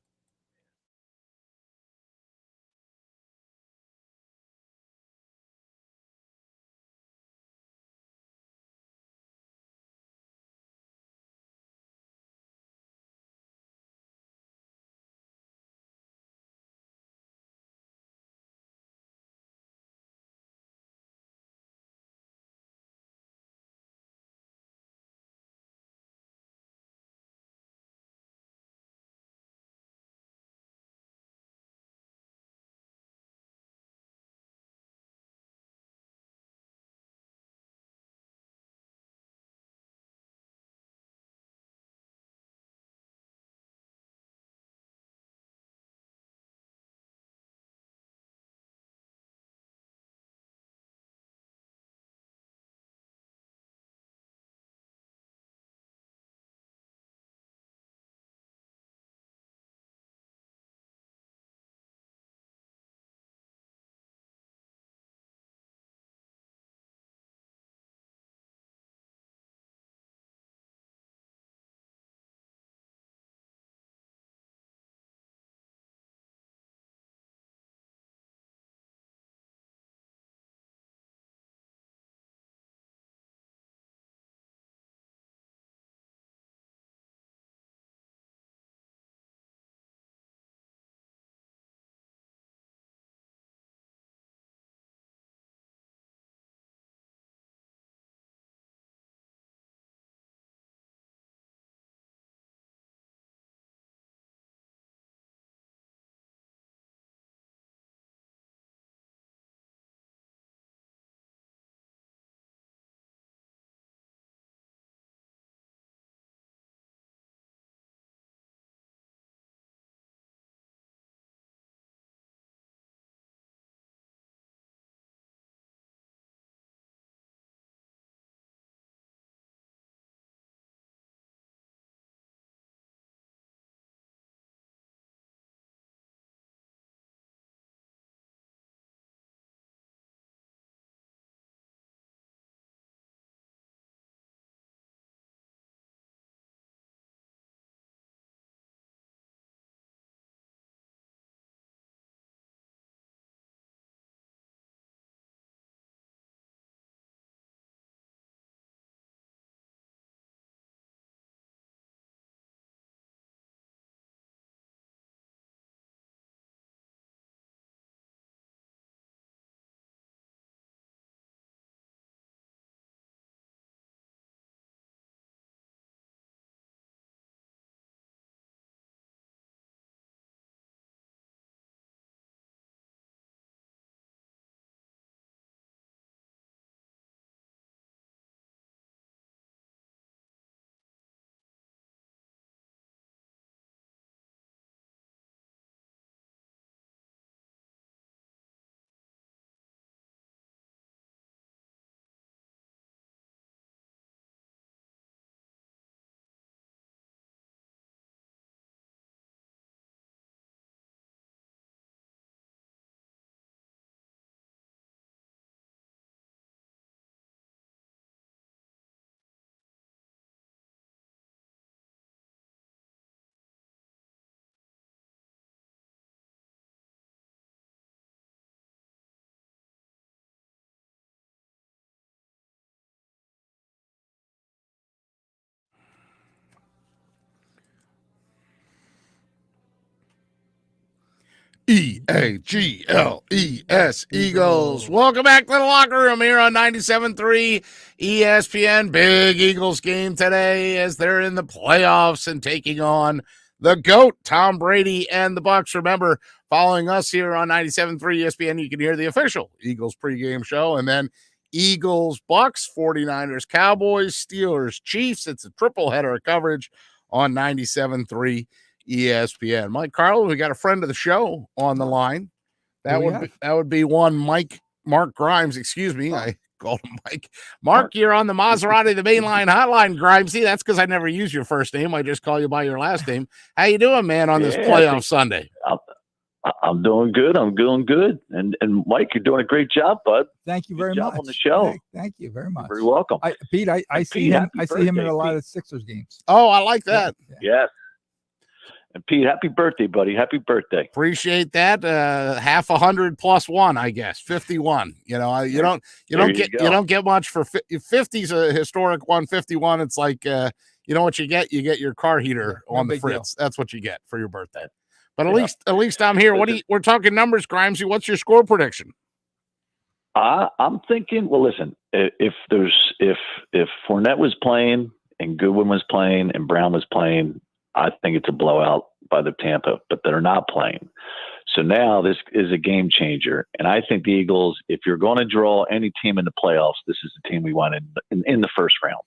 Eagles, Eagles. Welcome back to the locker room here on 97.3 ESPN. Big Eagles game today as they're in the playoffs and taking on the GOAT, Tom Brady and the Bucs. Remember, following us here on 97.3 ESPN, you can hear the official Eagles pregame show, and then Eagles, Bucs, 49ers, Cowboys, Steelers, Chiefs. It's a triple header of coverage on 97.3 ESPN. Mike Carlin, we got a friend of the show on the line. That would be one Mark Grimes, excuse me. I called him Mike. Mark, you're on the Maserati, the mainline hotline, Grimesy. That's because I never use your first name. I just call you by your last name. How you doing, man, on this playoff Sunday? I'm doing good. I'm doing good. And Mike, you're doing a great job, bud. Thank you very Good much job on the show. Thank you very much. You're very welcome. Pete, I see him. I see him in a lot of Sixers games. Oh, I like that. Yes. And Pete, happy birthday, buddy. Happy birthday. Appreciate that. Half 100 plus one, I guess. 51. You know, you don't get much for 50's a historic one. 51, it's like you know what you get? You get your car heater on the fritz. That's what you get for your birthday. But at least I'm here. We're talking numbers, Grimesy. What's your score prediction? I'm thinking, well, listen, if Fournette was playing and Goodwin was playing and Brown was playing, I think it's a blowout by the Tampa, but they're not playing. So now this is a game changer. And I think the Eagles, if you're going to draw any team in the playoffs, this is the team we want in the first round.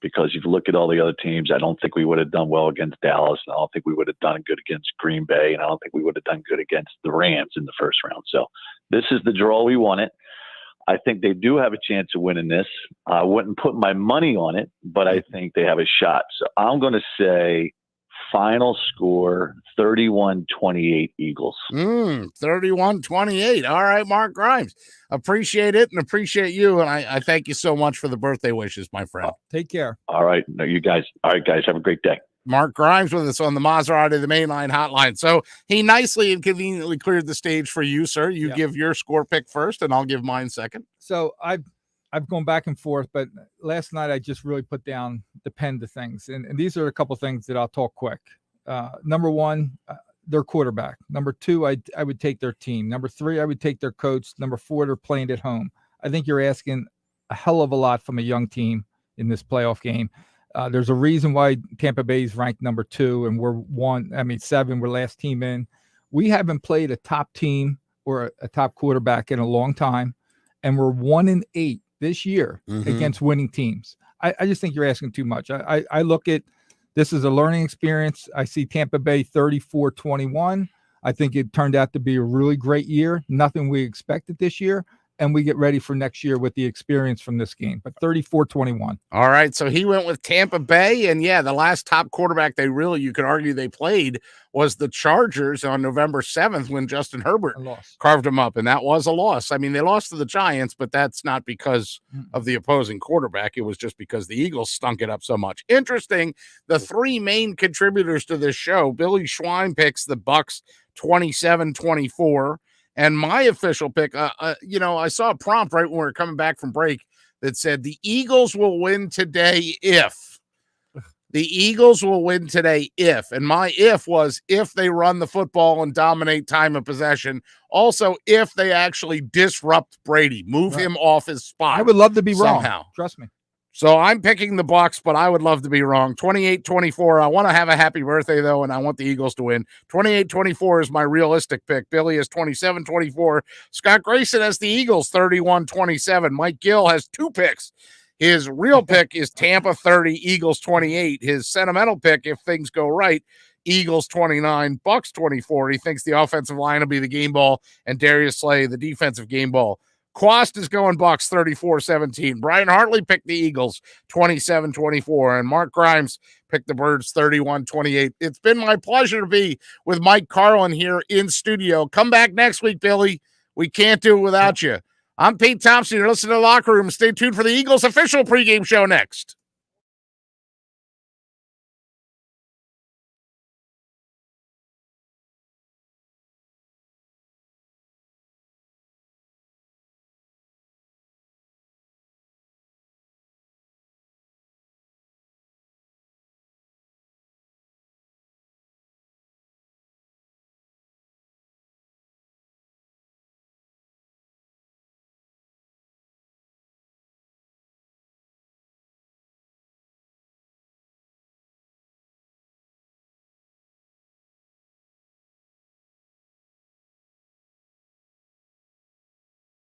Because if you look at all the other teams, I don't think we would have done well against Dallas. And I don't think we would have done good against Green Bay. And I don't think we would have done good against the Rams in the first round. So this is the draw we wanted. I think they do have a chance of winning this. I wouldn't put my money on it, but I think they have a shot. So I'm going to say final score 31-28 Eagles. 31-28. All right, Mark Grimes. Appreciate it and appreciate you. And I thank you so much for the birthday wishes, my friend. Take care. All right. No, you guys. All right, guys. Have a great day. Mark Grimes with us on the Maserati, the mainline hotline. So he nicely and conveniently cleared the stage for you, sir. You give your score pick first, and I'll give mine second. So I've gone back and forth, but last night I just really put down the pen to things. And these are a couple things that I'll talk quick. Number one, their quarterback. Number two, I would take their team. Number three, I would take their coach. Number four, they're playing at home. I think you're asking a hell of a lot from a young team in this playoff game. There's a reason why Tampa Bay is ranked number 2 and we're 7. We're last team in. We haven't played a top team or a top quarterback in a long time, and we're 1-8 this year against winning teams. I just think you're asking too much. I look at this as a learning experience. I see Tampa Bay 34-21. I think it turned out to be a really great year. Nothing we expected this year. And we get ready for next year with the experience from this game. But 34-21. All right, so he went with Tampa Bay. And, the last top quarterback you could argue they played was the Chargers on November 7th when Justin Herbert carved them up. And that was a loss. I mean, they lost to the Giants, but that's not because of the opposing quarterback. It was just because the Eagles stunk it up so much. Interesting, the three main contributors to this show, Billy Schweim picks the Bucs 27-24. And my official pick, I saw a prompt right when we were coming back from break that said the Eagles will win today if. The Eagles will win today if. And my if was if they run the football and dominate time of possession. Also, if they actually disrupt Brady, move him off his spot. I would love to be somehow. Wrong. Trust me. So I'm picking the Bucs, but I would love to be wrong. 28-24. I want to have a happy birthday, though, and I want the Eagles to win. 28-24 is my realistic pick. Billy is 27-24. Scott Grayson has the Eagles 31-27. Mike Gill has 2 picks. His real pick is Tampa 30, Eagles 28. His sentimental pick, if things go right, Eagles 29, Bucs 24. He thinks the offensive line will be the game ball, and Darius Slay the defensive game ball. Quast is going Bucs 34-17. Brian Hartley picked the Eagles 27-24. And Mark Grimes picked the Birds 31-28. It's been my pleasure to be with Mike Carlin here in studio. Come back next week, Billy. We can't do it without you. I'm Pete Thompson. You're listening to The Locker Room. Stay tuned for the Eagles official pregame show next.